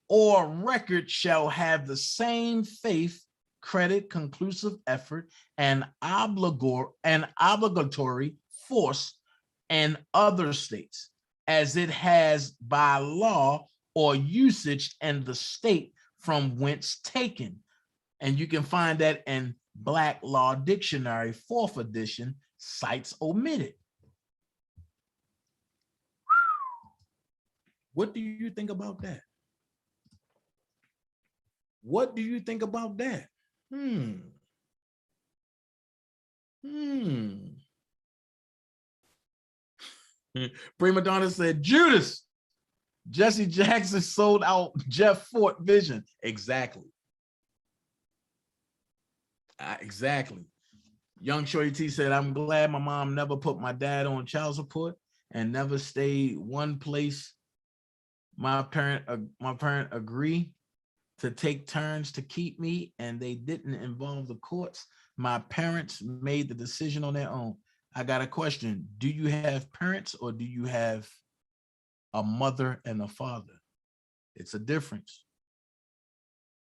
or record shall have the same faith, credit, conclusive effort, and obligatory force in other states as it has by law or usage in the state from whence taken. And you can find that in Black Law Dictionary, 4th edition, cites omitted. What do you think about that? What do you think about that? Prima Donna said, Judas, Jesse Jackson sold out Jeff Fort vision. Exactly. Exactly. Young Shorty T said, I'm glad my mom never put my dad on child support and never stayed one place. My parent agreed to take turns to keep me, and they didn't involve the courts. My parents made the decision on their own. I got a question. Do you have parents or do you have a mother and a father? It's a difference.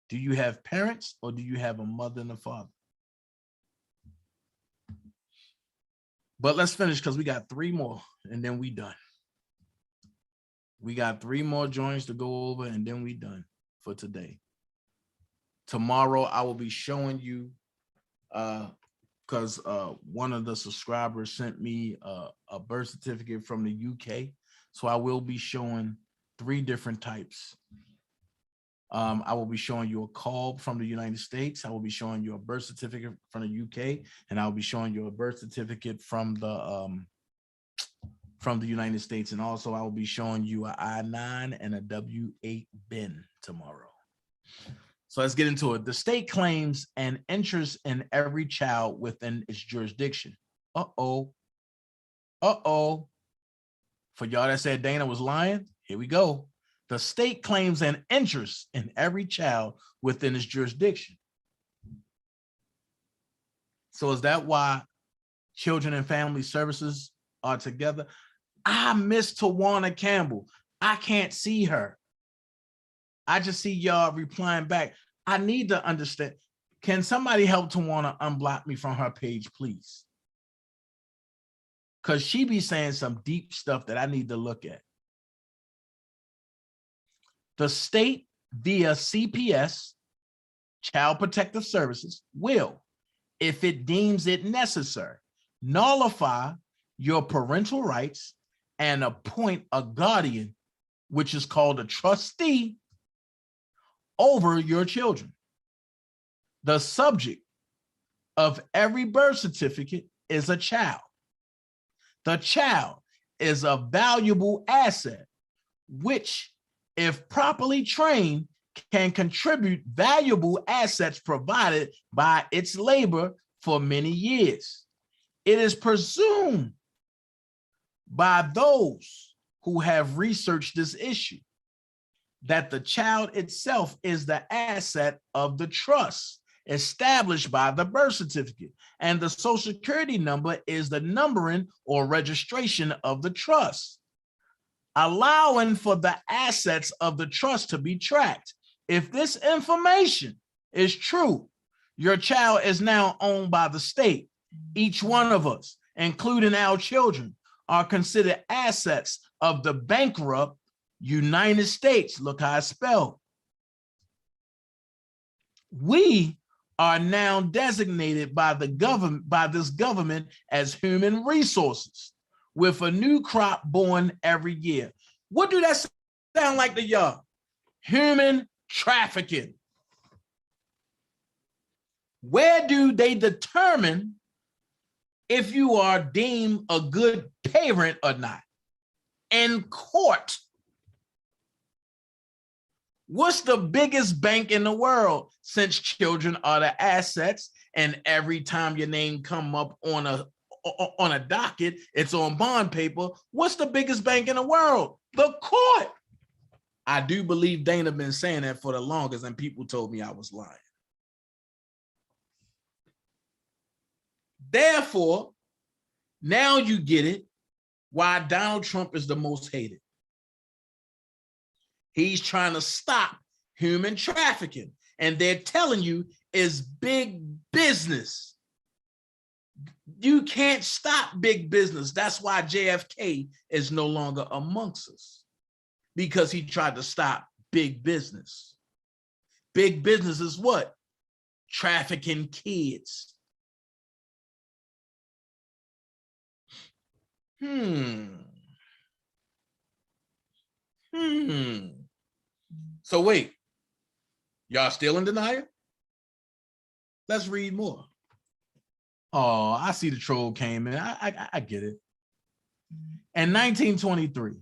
Do you have parents or do you have a mother and a father? But let's finish because we got 3 more and then we done. We got 3 more joints to go over and then we done for today. Tomorrow I will be showing you because one of the subscribers sent me a birth certificate from the UK. So I will be showing 3 different types. I will be showing you a call from the United States. I will be showing you a birth certificate from the UK, and I'll be showing you a birth certificate from the United States. And also I will be showing you an I-9 and a W-8 bin tomorrow. So let's get into it. The state claims an interest in every child within its jurisdiction. Uh-oh. Uh-oh. For y'all that said Dana was lying, here we go. The state claims an interest in every child within its jurisdiction. So is that why Children and Family Services are together? I miss Tawana Campbell. I can't see her. I just see y'all replying back. I need to understand. Can somebody help Tawana unblock me from her page, please? Because she be saying some deep stuff that I need to look at. The state via CPS, Child Protective Services, will, if it deems it necessary, nullify your parental rights and appoint a guardian, which is called a trustee, over your children. The subject of every birth certificate is a child. The child is a valuable asset, which, if properly trained, can contribute valuable assets provided by its labor for many years. It is presumed by those who have researched this issue that the child itself is the asset of the trust established by the birth certificate, and the social security number is the numbering or registration of the trust, allowing for the assets of the trust to be tracked. If this information is true, your child is now owned by the state. Each one of us, including our children, are considered assets of the bankrupt United States. Look how it's spelled. We are now designated by the government, by this government, as human resources, with a new crop born every year. What do that sound like to y'all? Human trafficking. Where do they determine if you are deemed a good parent or not? In court. What's the biggest bank in the world, since children are the assets, and every time your name come up on a docket, it's on bond paper? What's the biggest bank in the world? The court. I do believe Dana been saying that for the longest, and people told me I was lying. Therefore, now you get it, why Donald Trump is the most hated. He's trying to stop human trafficking. And they're telling you is big business. You can't stop big business. That's why JFK is no longer amongst us, because he tried to stop big business. Big business is what? Trafficking kids. So wait, y'all still in denial? Let's read more. Oh, I see the troll came in. I get it. In 1923,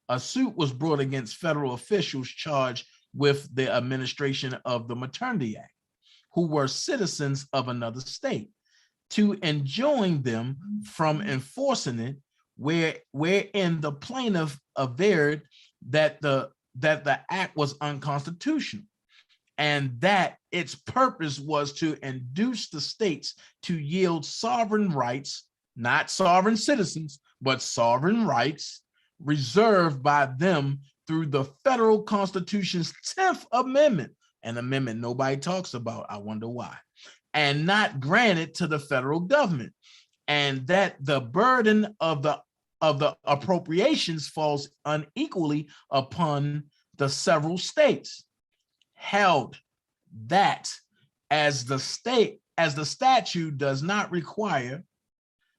a suit was brought against federal officials charged with the administration of the Maternity Act, who were citizens of another state, to enjoin them from enforcing it, wherein the plaintiff averred that the act was unconstitutional, and that its purpose was to induce the states to yield sovereign rights, not sovereign citizens, but sovereign rights reserved by them through the federal Constitution's 10th Amendment, an amendment nobody talks about. I wonder why. And not granted to the federal government, and that the burden of the appropriations falls unequally upon the several states. Held that as the statute does not require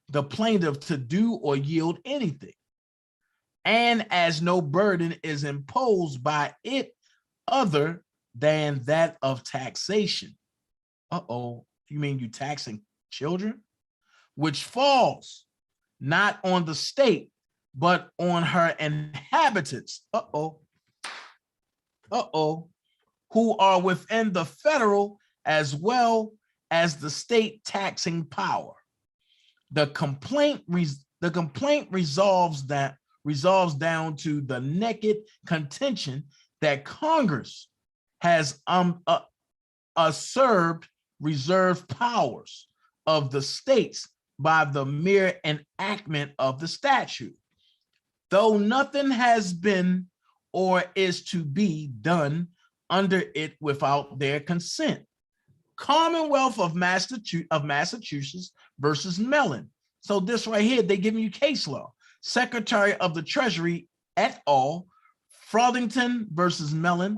the plaintiff to do or yield anything, and as no burden is imposed by it other than that of taxation. Uh-oh, you mean you taxing children? Which falls not on the state, but on her inhabitants. Uh-oh. Uh-oh. Who are within the federal as well as the state taxing power. The complaint resolves down to the naked contention that Congress has usurped reserved powers of the states by the mere enactment of the statute, though nothing has been or is to be done under it without their consent. Commonwealth of Massachusetts versus Mellon. So this right here, they giving you case law. Secretary of the Treasury et al. Frothingham versus Mellon.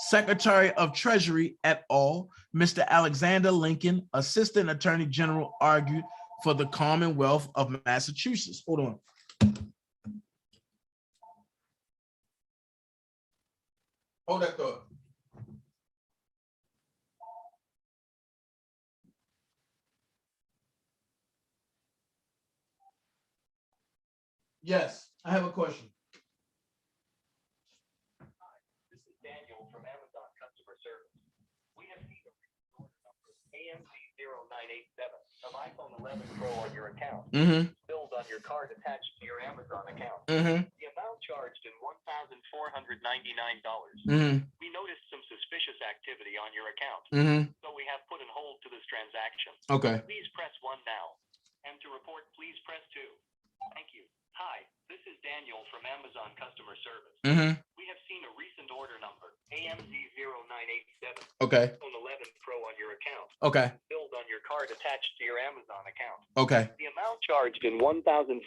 Secretary of Treasury et al. Mr. Alexander Lincoln, Assistant Attorney General, argued for the Commonwealth of Massachusetts. Hold on. Hold that thought. Yes, I have a question. Hi, this is Daniel from Amazon Customer Service. We have seen a order number AMZ0987 of iPhone 11 Pro on your account. Billed on your card attached to your Amazon account. The amount charged in $1,499. We noticed some suspicious activity on your account. So we have put on hold to this transaction. Okay. Please press 1 now. And to report, please press 2. Thank you. Hi, this is Daniel from Amazon Customer Service. We have seen a recent order number, AMZ0987. Okay. iPhone 11 Pro on your account. Okay. Billed on your card attached to your Amazon account. Okay. The amount charged in $1,499.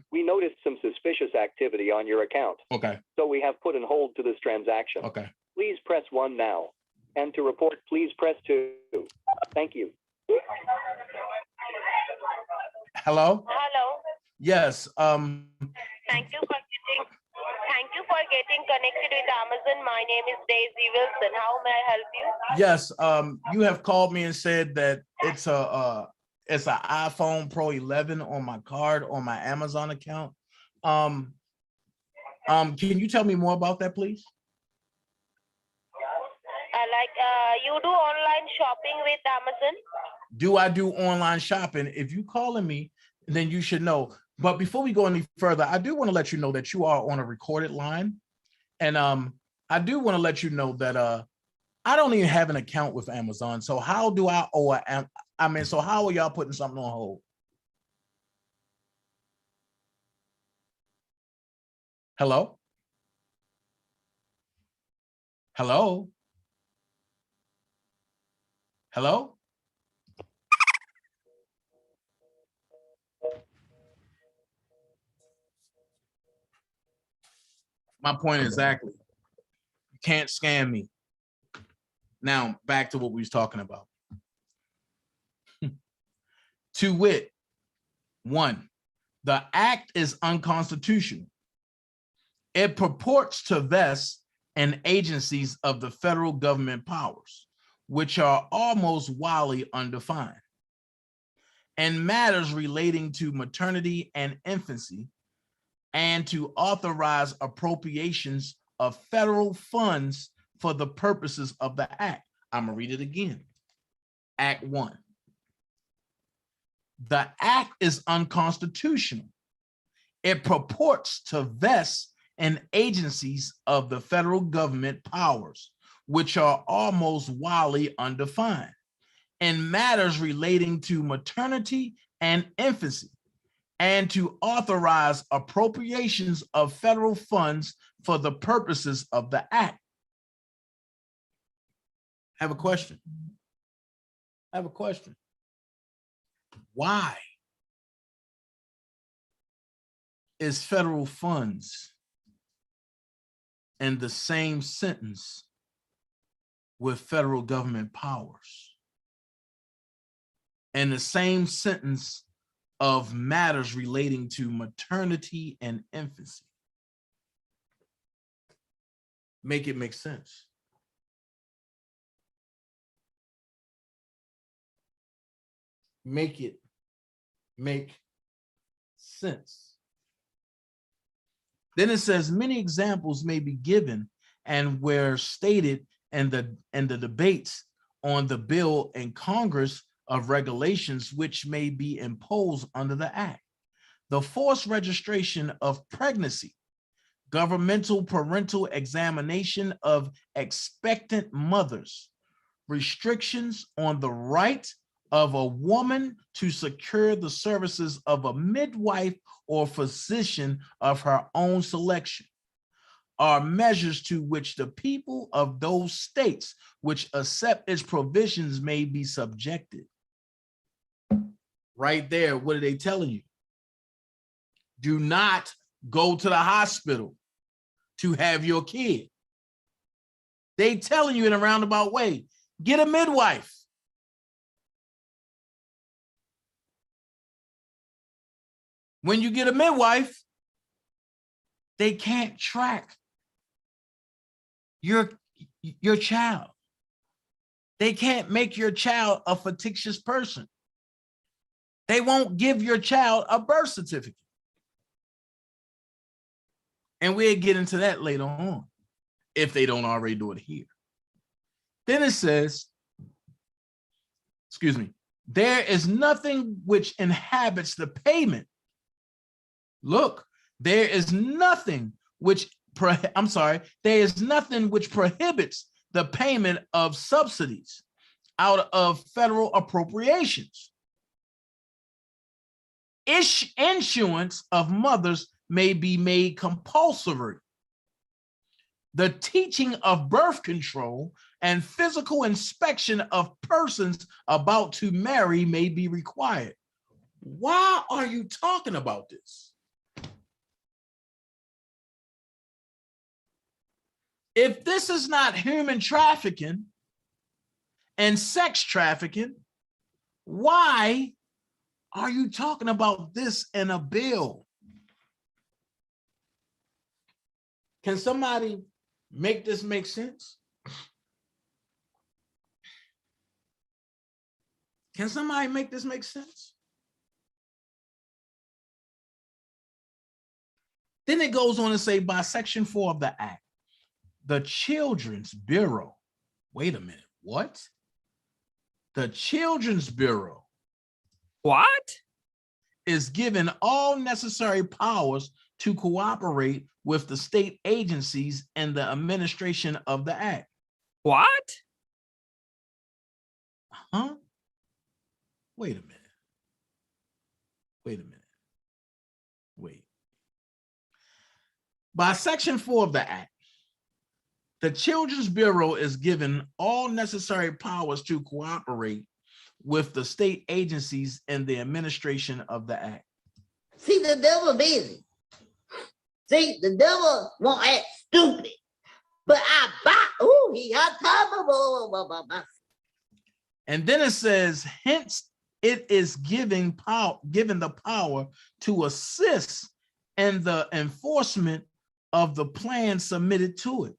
We noticed some suspicious activity on your account. Okay. So we have put on hold to this transaction. Okay. Please press 1 now. And to report, please press 2. Thank you. Hello? Hello. Yes. Thank you for getting connected with Amazon. My name is Daisy Wilson. How may I help you? Yes. You have called me and said that it's an iPhone Pro 11 on my card on my Amazon account. Can you tell me more about that, please? You do online shopping with Amazon? Do I do online shopping? If you calling me, then you should know. But before we go any further, I do want to let you know that you are on a recorded line. And I do want to let you know that I don't even have an account with Amazon. So how do I owe so how are y'all putting something on hold? Hello? Hello? Hello? My point exactly. You can't scam me. Now, back to what we was talking about. To wit, 1, the act is unconstitutional. It purports to vest in agencies of the federal government powers, which are almost wildly undefined, and matters relating to maternity and infancy, and to authorize appropriations of federal funds for the purposes of the act. I'm gonna read it again. Act 1. The act is unconstitutional. It purports to vest in agencies of the federal government powers, which are almost wildly undefined, in matters relating to maternity and infancy, and to authorize appropriations of federal funds for the purposes of the act. I have a question. Why is federal funds in the same sentence with federal government powers? And the same sentence of matters relating to maternity and infancy? Make it make sense. Make it make sense. Then it says many examples may be given and were stated in the debates on the bill in Congress of regulations which may be imposed under the act. The forced registration of pregnancy, governmental parental examination of expectant mothers, restrictions on the right of a woman to secure the services of a midwife or physician of her own selection, are measures to which the people of those states which accept its provisions may be subjected. Right there, what are they telling you? Do not go to the hospital to have your kid. They telling you in a roundabout way, get a midwife. When you get a midwife, they can't track your child. They can't make your child a fictitious person. They won't give your child a birth certificate. And we'll get into that later on, if they don't already do it here. Then it says, excuse me, there is nothing which inhabits the payment. Look, there is nothing which, there is nothing which prohibits the payment of subsidies out of federal appropriations. Insurance of mothers may be made compulsory. The teaching of birth control and physical inspection of persons about to marry may be required. Why are you talking about this? If this is not human trafficking and sex trafficking, why are you talking about this in a bill? Can somebody make this make sense? Can somebody make this make sense? Then it goes on to say, by Section 4 of the Act, the Children's Bureau. Wait a minute, what? The Children's Bureau. What? Is given all necessary powers to cooperate with the state agencies in the administration of the act. What? Huh? Wait a minute. Wait. By Section 4 of the act, The Children's Bureau is given all necessary powers to cooperate with the state agencies in the administration of the act. See, the devil busy. See, the devil won't act stupid. But I buy, ooh, he got time. And then it says, hence it is given the power to assist in the enforcement of the plan submitted to it.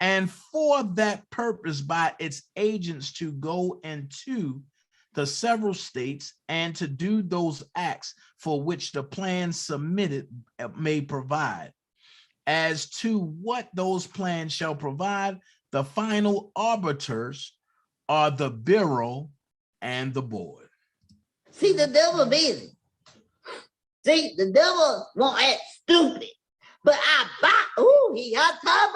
And for that purpose, by its agents to go into the several states and to do those acts for which the plan submitted may provide. As to what those plans shall provide, the final arbiters are the Bureau and the board. See, the devil busy. See, the devil won't act stupid. But I buy, ooh, he got time.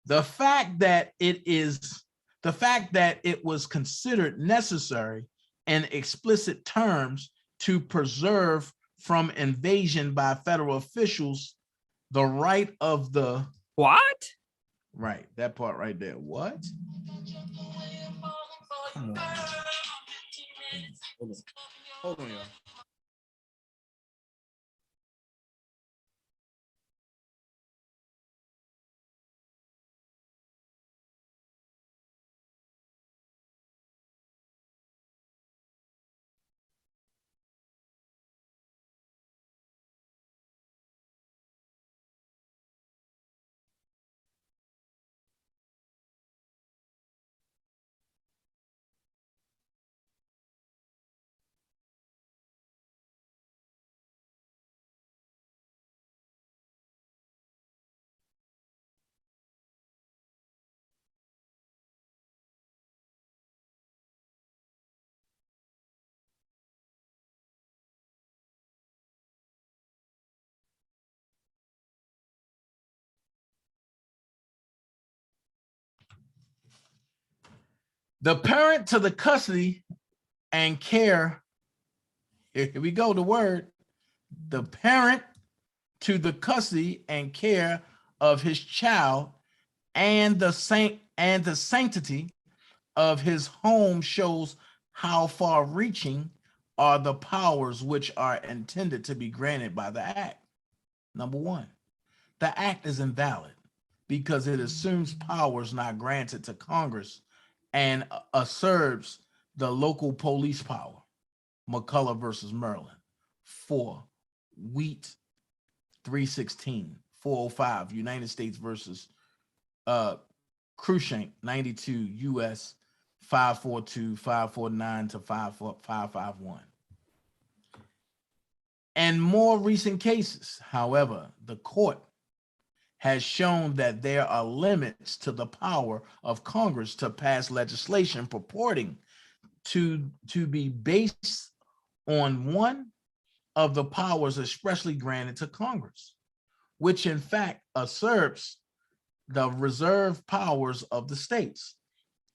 The fact that it was considered necessary in explicit terms to preserve from invasion by federal officials the right of the What? right, that part right there. What? Come on. Hold on, y'all. The parent to the custody and care, here we go, the word, the parent to the custody and care of his child and the sanctity of his home shows how far-reaching are the powers which are intended to be granted by the act. Number one, the act is invalid because it assumes powers not granted to Congress and usurps the local police power. McCullough versus Maryland. 4, Wheat 316, 405, United States versus Cruikshank 92, US 542, 549 to 551. In more recent cases, however, the court has shown that there are limits to the power of Congress to pass legislation purporting to be based on one of the powers expressly granted to Congress, which in fact usurps the reserved powers of the states,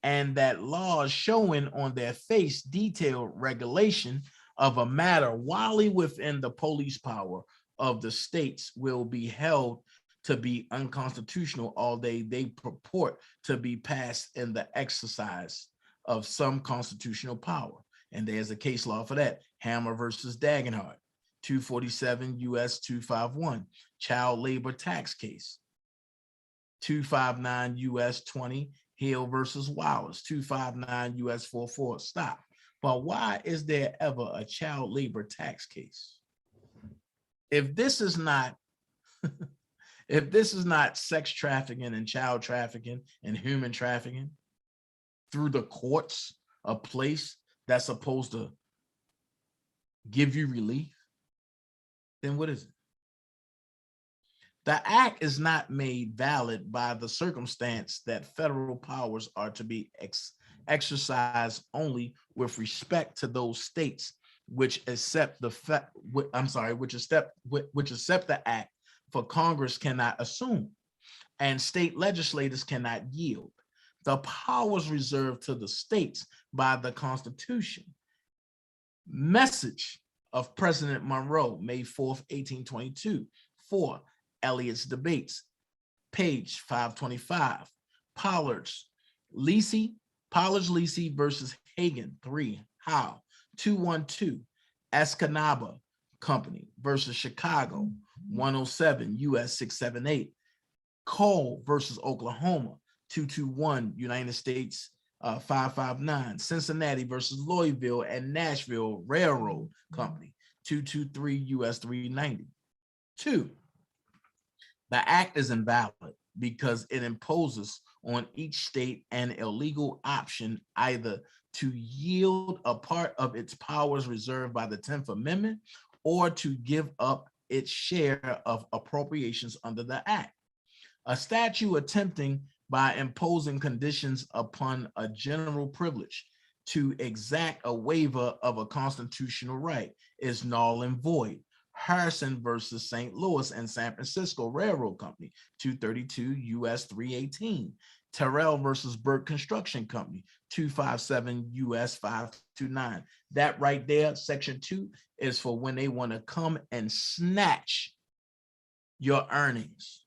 and that laws showing on their face detailed regulation of a matter wholly within the police power of the states will be held to be unconstitutional, although they purport to be passed in the exercise of some constitutional power. And there's a case law for that. Hammer versus Dagenhart, 247 US 251, child labor tax case. 259 US 20, Hill versus Wallace, 259 US 44. Stop. But why is there ever a child labor tax case? If this is not if this is not sex trafficking and child trafficking and human trafficking through the courts, a place that's supposed to give you relief, then what is it? The act is not made valid by the circumstance that federal powers are to be exercised only with respect to those states which accept the act, for Congress cannot assume and state legislators cannot yield. The powers reserved to the states by the Constitution. Message of President Monroe, May 4th, 1822. 4, Elliott's debates, Page 525. Pollard's Lisi versus Hagen 3. Howe 212. Escanaba Company versus Chicago 107 US 678. Cole versus Oklahoma 221 United States 559. Cincinnati versus Louisville and Nashville Railroad Company 223 US 390. 2. The act is invalid because it imposes on each state an illegal option either to yield a part of its powers reserved by the 10th Amendment or to give up its share of appropriations under the act. A statute attempting by imposing conditions upon a general privilege to exact a waiver of a constitutional right is null and void. Harrison versus St. Louis and San Francisco Railroad Company, 232 US 318. Terrell versus Burke Construction Company, 257 US 529. That right there, section 2, is for when they want to come and snatch your earnings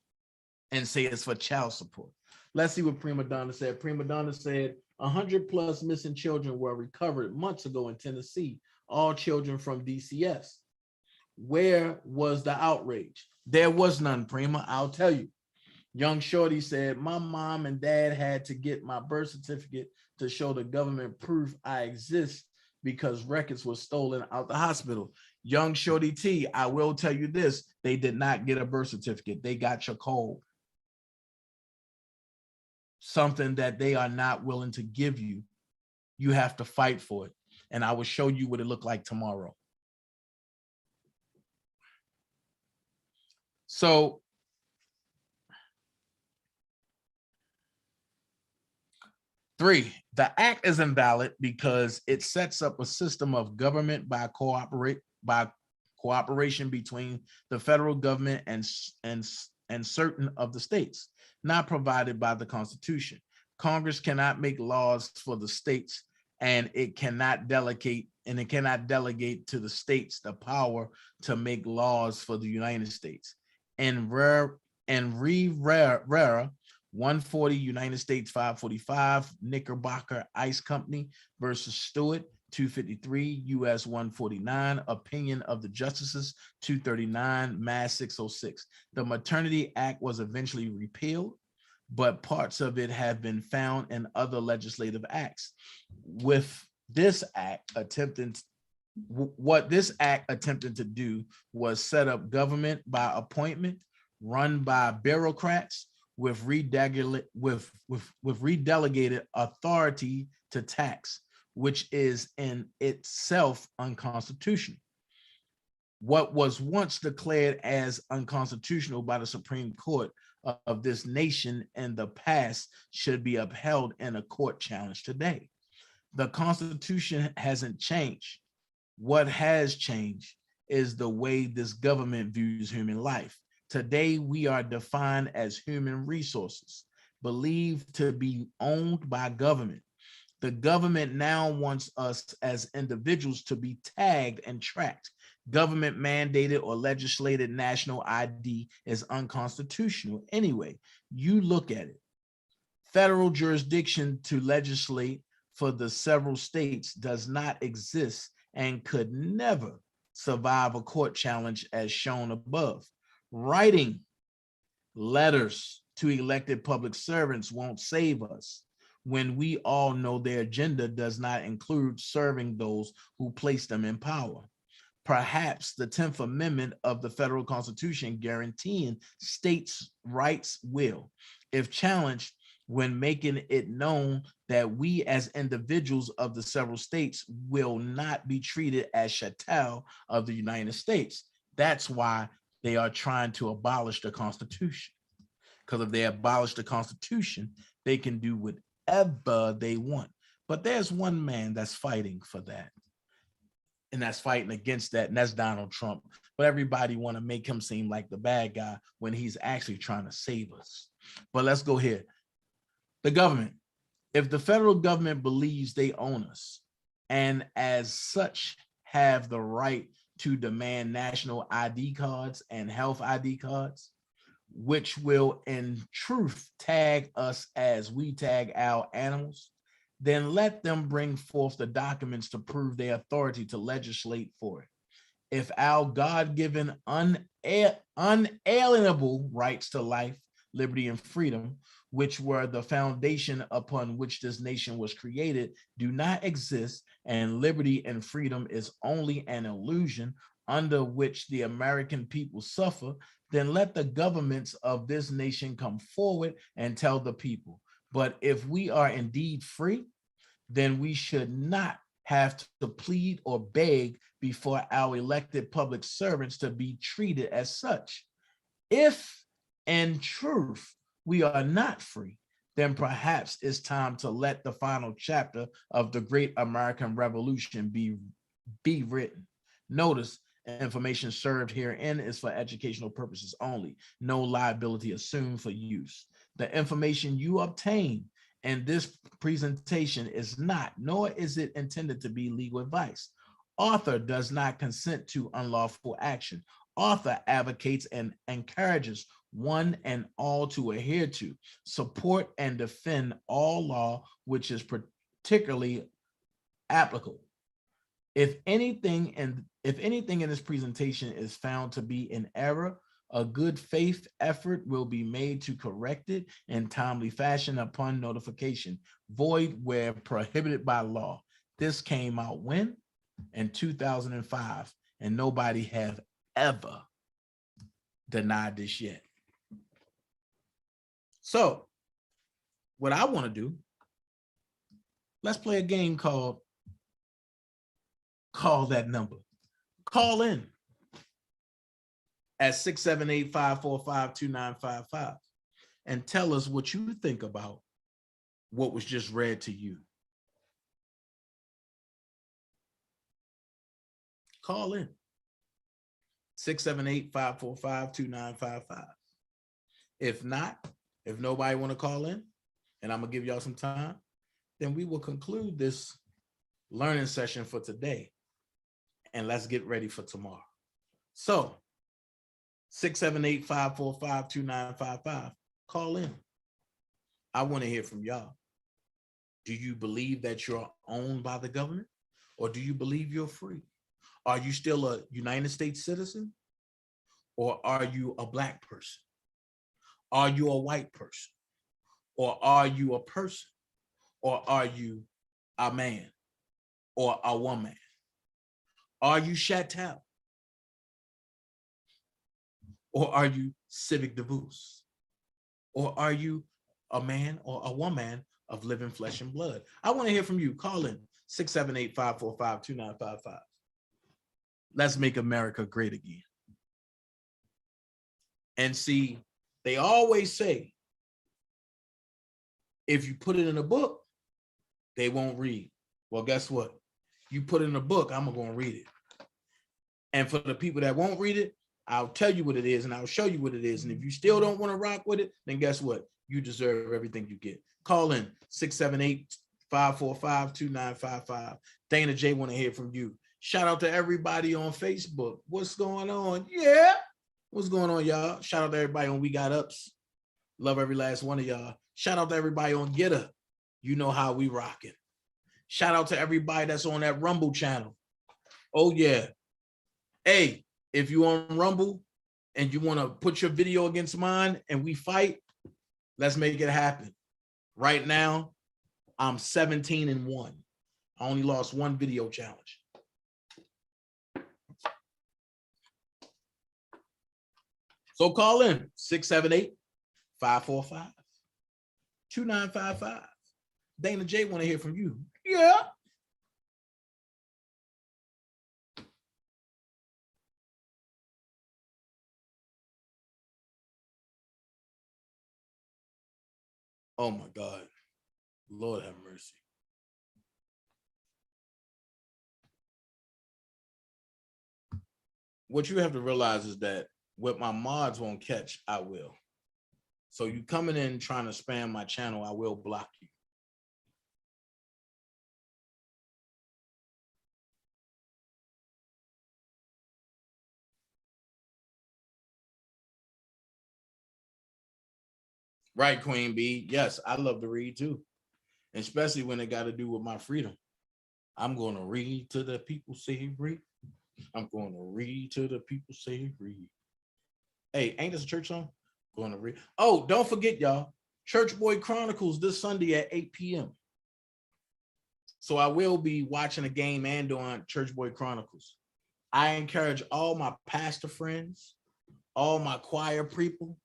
and say it's for child support. Let's see what Prima Donna said. Prima Donna said 100+ missing children were recovered months ago in Tennessee, all children from DCS. Where was the outrage? There was none, Prima, I'll tell you. Young Shorty said, my mom and dad had to get my birth certificate to show the government proof I exist because records were stolen out the hospital. Young Shorty T, I will tell you this, they did not get a birth certificate. They got your code. Something that they are not willing to give you. You have to fight for it. And I will show you what it looked like tomorrow. So three, the act is invalid because it sets up a system of government by cooperation between the federal government and certain of the states, not provided by the Constitution. Congress cannot make laws for the states, and it cannot delegate to the states the power to make laws for the United States. And Rivera 140 United States 545 Knickerbocker Ice Company versus Stewart 253 US 149 opinion of the justices 239 Mass 606. The Maternity Act was eventually repealed, but parts of it have been found in other legislative acts. With this act what this act attempted to do was set up government by appointment run by bureaucrats with redelegated authority to tax, which is in itself unconstitutional. What was once declared as unconstitutional by the Supreme Court of this nation in the past should be upheld in a court challenge today. The Constitution hasn't changed. What has changed is the way this government views human life. Today, we are defined as human resources, believed to be owned by government. The government now wants us as individuals to be tagged and tracked. Government mandated or legislated national ID is unconstitutional. Anyway, you look at it. Federal jurisdiction to legislate for the several states does not exist and could never survive a court challenge as shown above. Writing letters to elected public servants won't save us when we all know their agenda does not include serving those who place them in power. Perhaps the 10th Amendment of the federal Constitution guaranteeing states' rights will, if challenged, when making it known that we as individuals of the several states will not be treated as chattel of the United States. That's why they are trying to abolish the Constitution. Because if they abolish the Constitution, they can do whatever they want. But there's one man that's fighting for that. And that's fighting against that, and that's Donald Trump. But everybody want to make him seem like the bad guy when he's actually trying to save us. But let's go here. The government. If the federal government believes they own us and as such have the right to demand national ID cards and health ID cards, which will in truth tag us as we tag our animals, then let them bring forth the documents to prove their authority to legislate for it. If our God-given unalienable rights to life, liberty, and freedom, which were the foundation upon which this nation was created, do not exist, and liberty and freedom is only an illusion under which the American people suffer, then let the governments of this nation come forward and tell the people. But if we are indeed free, then we should not have to plead or beg before our elected public servants to be treated as such. If in truth we are not free, then perhaps it's time to let the final chapter of the great American Revolution be written. Notice, information served herein is for educational purposes only. No liability assumed for use. The information you obtain in this presentation is not, nor is it intended to be legal advice. Author does not consent to unlawful action. Author advocates and encourages one and all to adhere to, support, and defend all law which is particularly applicable. If anything in this presentation is found to be in error, a good faith effort will be made to correct it in timely fashion upon notification, void where prohibited by law. This came out when? In 2005, and nobody have ever denied this yet. So what I want to do, let's play a game called Call That Number. Call in at 678-545-2955 and tell us what you think about what was just read to you. Call in 678-545-2955. If not, if nobody want to call in, and I'm gonna give y'all some time, then we will conclude this learning session for today, and let's get ready for tomorrow. So 678-545-2955, call in. I want to hear from y'all. Do you believe that you're owned by the government, or do you believe you're free? Are you still a United States citizen, or are you a Black person? Are you a white person, or are you a person, or are you a man or a woman? Are you chattel, or are you civic divus, or are you a man or a woman of living flesh and blood? I want to hear from you. Call in 678-545-2955. Let's make America great again. And see, they always say, if you put it in a book, they won't read. Well, guess what? You put it in a book, I'm going to read it. And for the people that won't read it, I'll tell you what it is and I'll show you what it is. And if you still don't want to rock with it, then guess what? You deserve everything you get. Call in 678-545-2955. Dana J want to hear from you. Shout out to everybody on Facebook. What's going on? Yeah. What's going on, y'all? Shout out to everybody on We Got Ups. Love every last one of y'all. Shout out to everybody on Get Up. You know how we rocking. Shout out to everybody that's on that Rumble channel. Oh, yeah. Hey, if you on Rumble and you want to put your video against mine and we fight, let's make it happen. Right now, I'm 17-1. I only lost one video challenge. So call in 678-545-2955. Dana J want to hear from you. Yeah. Oh my God. Lord have mercy. What you have to realize is that what my mods won't catch, I will. So you coming in trying to spam my channel, I will block you. Right, Queen B. Yes, I love to read too, especially when it got to do with my freedom. I'm going to read to the people, say read. I'm going to read to the people, say read. Hey, ain't this a church song? Going to read. Oh, don't forget, y'all. Church Boy Chronicles this Sunday at 8 p.m. So I will be watching a game and doing Church Boy Chronicles. I encourage all my pastor friends, all my choir people,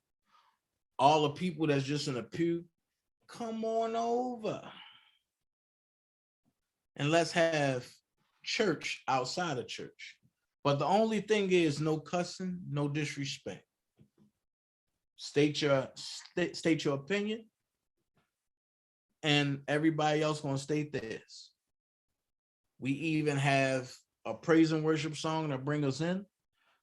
all the people that's just in the pew, come on over. And let's have church outside of church. But the only thing is no cussing, no disrespect. State your opinion, and everybody else gonna state theirs. We even have a praise and worship song to bring us in,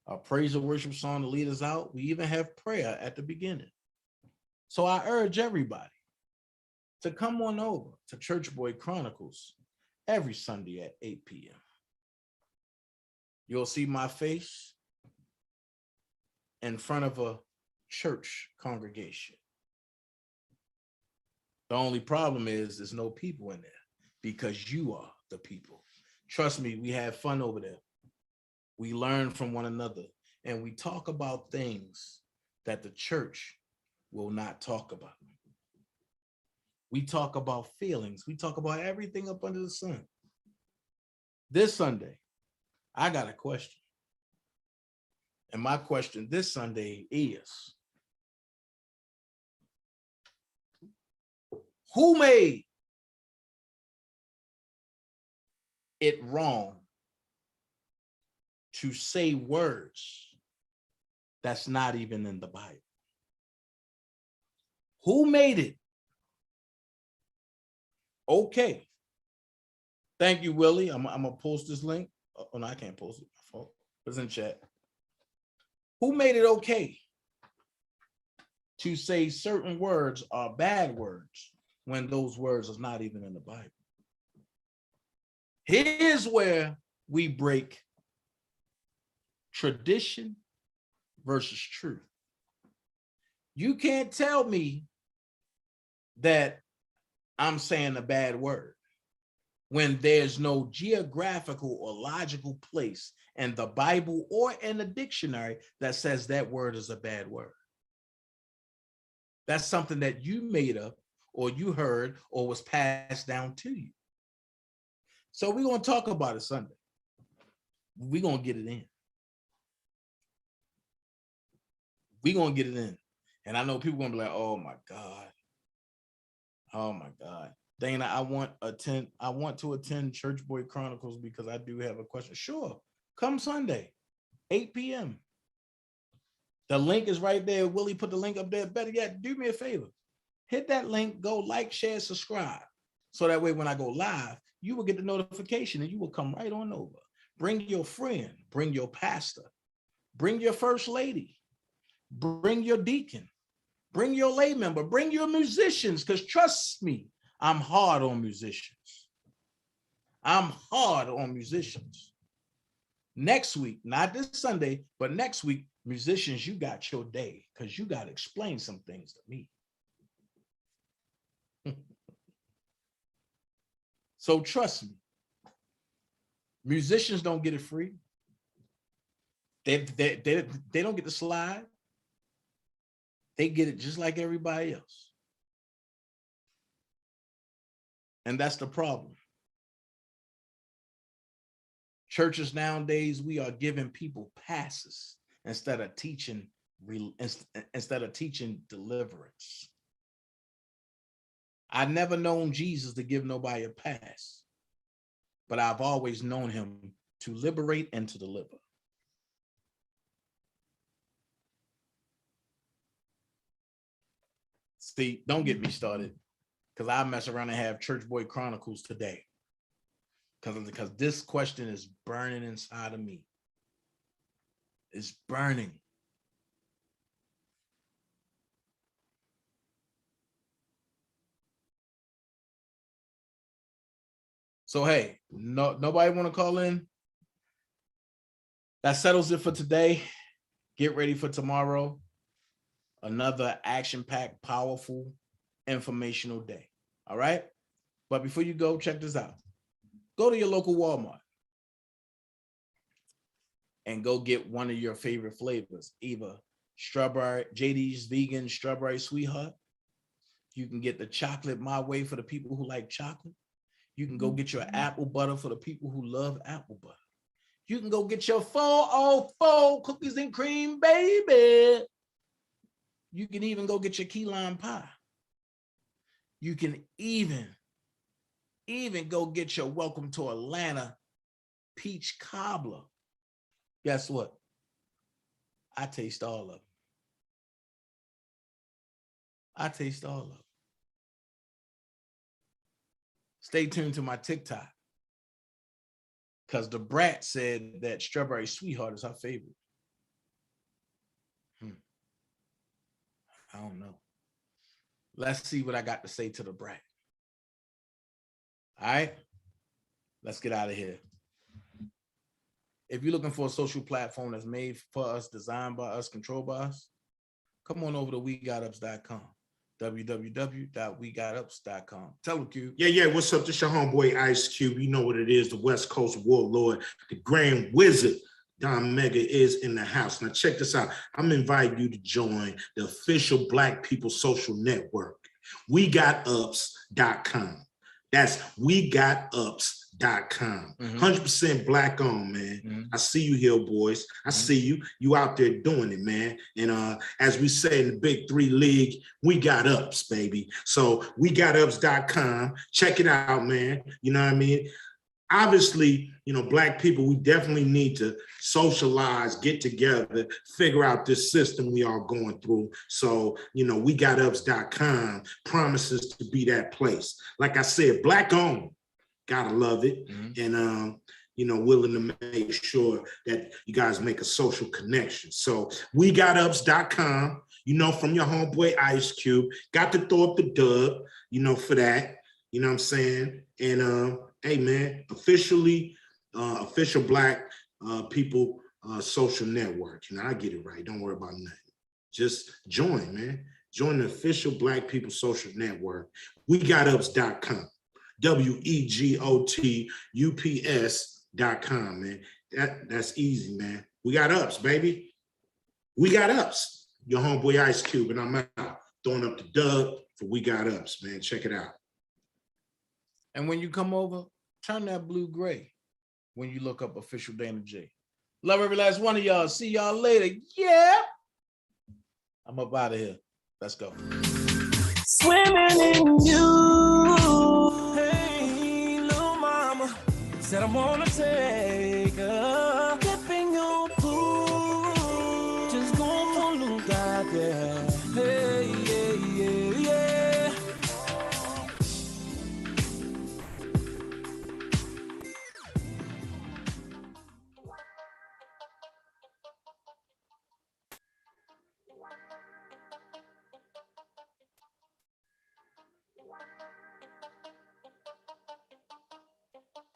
a praise and worship song to lead us out. We even have prayer at the beginning. So I urge everybody to come on over to Church Boy Chronicles every Sunday at 8 p.m. You'll see my face in front of a church congregation. The only problem is there's no people in there because you are the people. Trust me, we have fun over there. We learn from one another and we talk about things that the church will not talk about. We talk about feelings. We talk about everything up under the sun. This Sunday, I got a question. And my question this Sunday is, who made it wrong to say words that's not even in the Bible? Who made it okay? Thank you, Willie. I'm gonna post this link. Oh no, I can't post it. My fault. It's in chat. Who made it okay to say certain words are bad words when those words are not even in the Bible? Here's where we break tradition versus truth. You can't tell me that I'm saying a bad word when there's no geographical or logical place in the Bible or in the dictionary that says that word is a bad word. That's something that you made up or you heard or was passed down to you. So we're going to talk about it Sunday. We're going to get it in. We're going to get it in. And I know people are going to be like, oh my God. Oh my God. Dana, I want to attend Church Boy Chronicles because I do have a question. Sure. Come Sunday, 8 p.m. The link is right there. Willie put the link up there. Better yet, do me a favor. Hit that link, go like, share, subscribe. So that way when I go live, you will get the notification and you will come right on over. Bring your friend, bring your pastor, bring your first lady, bring your deacon, bring your lay member, bring your musicians, because trust me, I'm hard on musicians. I'm hard on musicians. Next week, not this Sunday, but next week, musicians, you got your day because you got to explain some things to me. So trust me, musicians don't get it free. They don't get to slide. They get it just like everybody else. And that's the problem. Churches nowadays, we are giving people passes instead of teaching deliverance. I never known Jesus to give nobody a pass, but I've always known him to liberate and to deliver. See, don't get me started because I mess around and have Church Boy Chronicles today because this question is burning inside of me. It's burning. So, hey, nobody want to call in? That settles it for today. Get ready for tomorrow. another action-packed, powerful, informational day. All right. But before you go, check this out. Go to your local Walmart and go get one of your favorite flavors, either strawberry, JD's vegan strawberry sweetheart. You can get the chocolate my way for the people who like chocolate. You can go get your apple butter for the people who love apple butter. You can go get your 404 cookies and cream, baby. You can even go get your key lime pie. You can even go get your welcome to Atlanta peach cobbler. Guess what? I taste all of them. I taste all of them. Stay tuned to my TikTok, because the brat said that strawberry sweetheart is her favorite. I don't know. Let's see what I got to say to the brat. All right, let's get out of here. If you're looking for a social platform that's made for us, designed by us, controlled by us, come on over to WeGotUps.com. www.wegotUps.com. Tell them, Cube. Yeah. What's up? This your homeboy Ice Cube. You know what it is. The West Coast warlord, the Grand Wizard. Don Mega is in the house. Now check this out. I'm inviting you to join the official Black People Social Network. WeGotUps.com. That's WeGotUps.com. 100% Black owned, man. I see you here, boys. I see you. You out there doing it, man. And as we say in the Big Three League, we got ups, baby. So WeGotUps.com. Check it out, man. You know what I mean? Obviously, you know, Black people, we definitely need to socialize, get together, figure out this system we are going through. So, you know, WeGotUps.com promises to be that place. Like I said, Black owned, gotta love it. And, you know, willing to make sure that you guys make a social connection. So WeGotUps.com, you know, from your homeboy Ice Cube, got to throw up the dub, you know, for that, you know what I'm saying? And, hey man, official Black People Social Network. You know, I get it right. Don't worry about nothing. Just join, man. Join the official Black People Social Network. WeGotUps.com. WeGotUps.com, man. That's easy, man. We got ups, baby. We got ups. Your homeboy Ice Cube, and I'm out throwing up the dub for We Got Ups, man. Check it out. And when you come over, turn that blue gray when you look up Official Dana J. Love every last one of y'all. See y'all later. Yeah. I'm up out of here. Let's go. Swimming in you. Hey, little mama, said I wanna take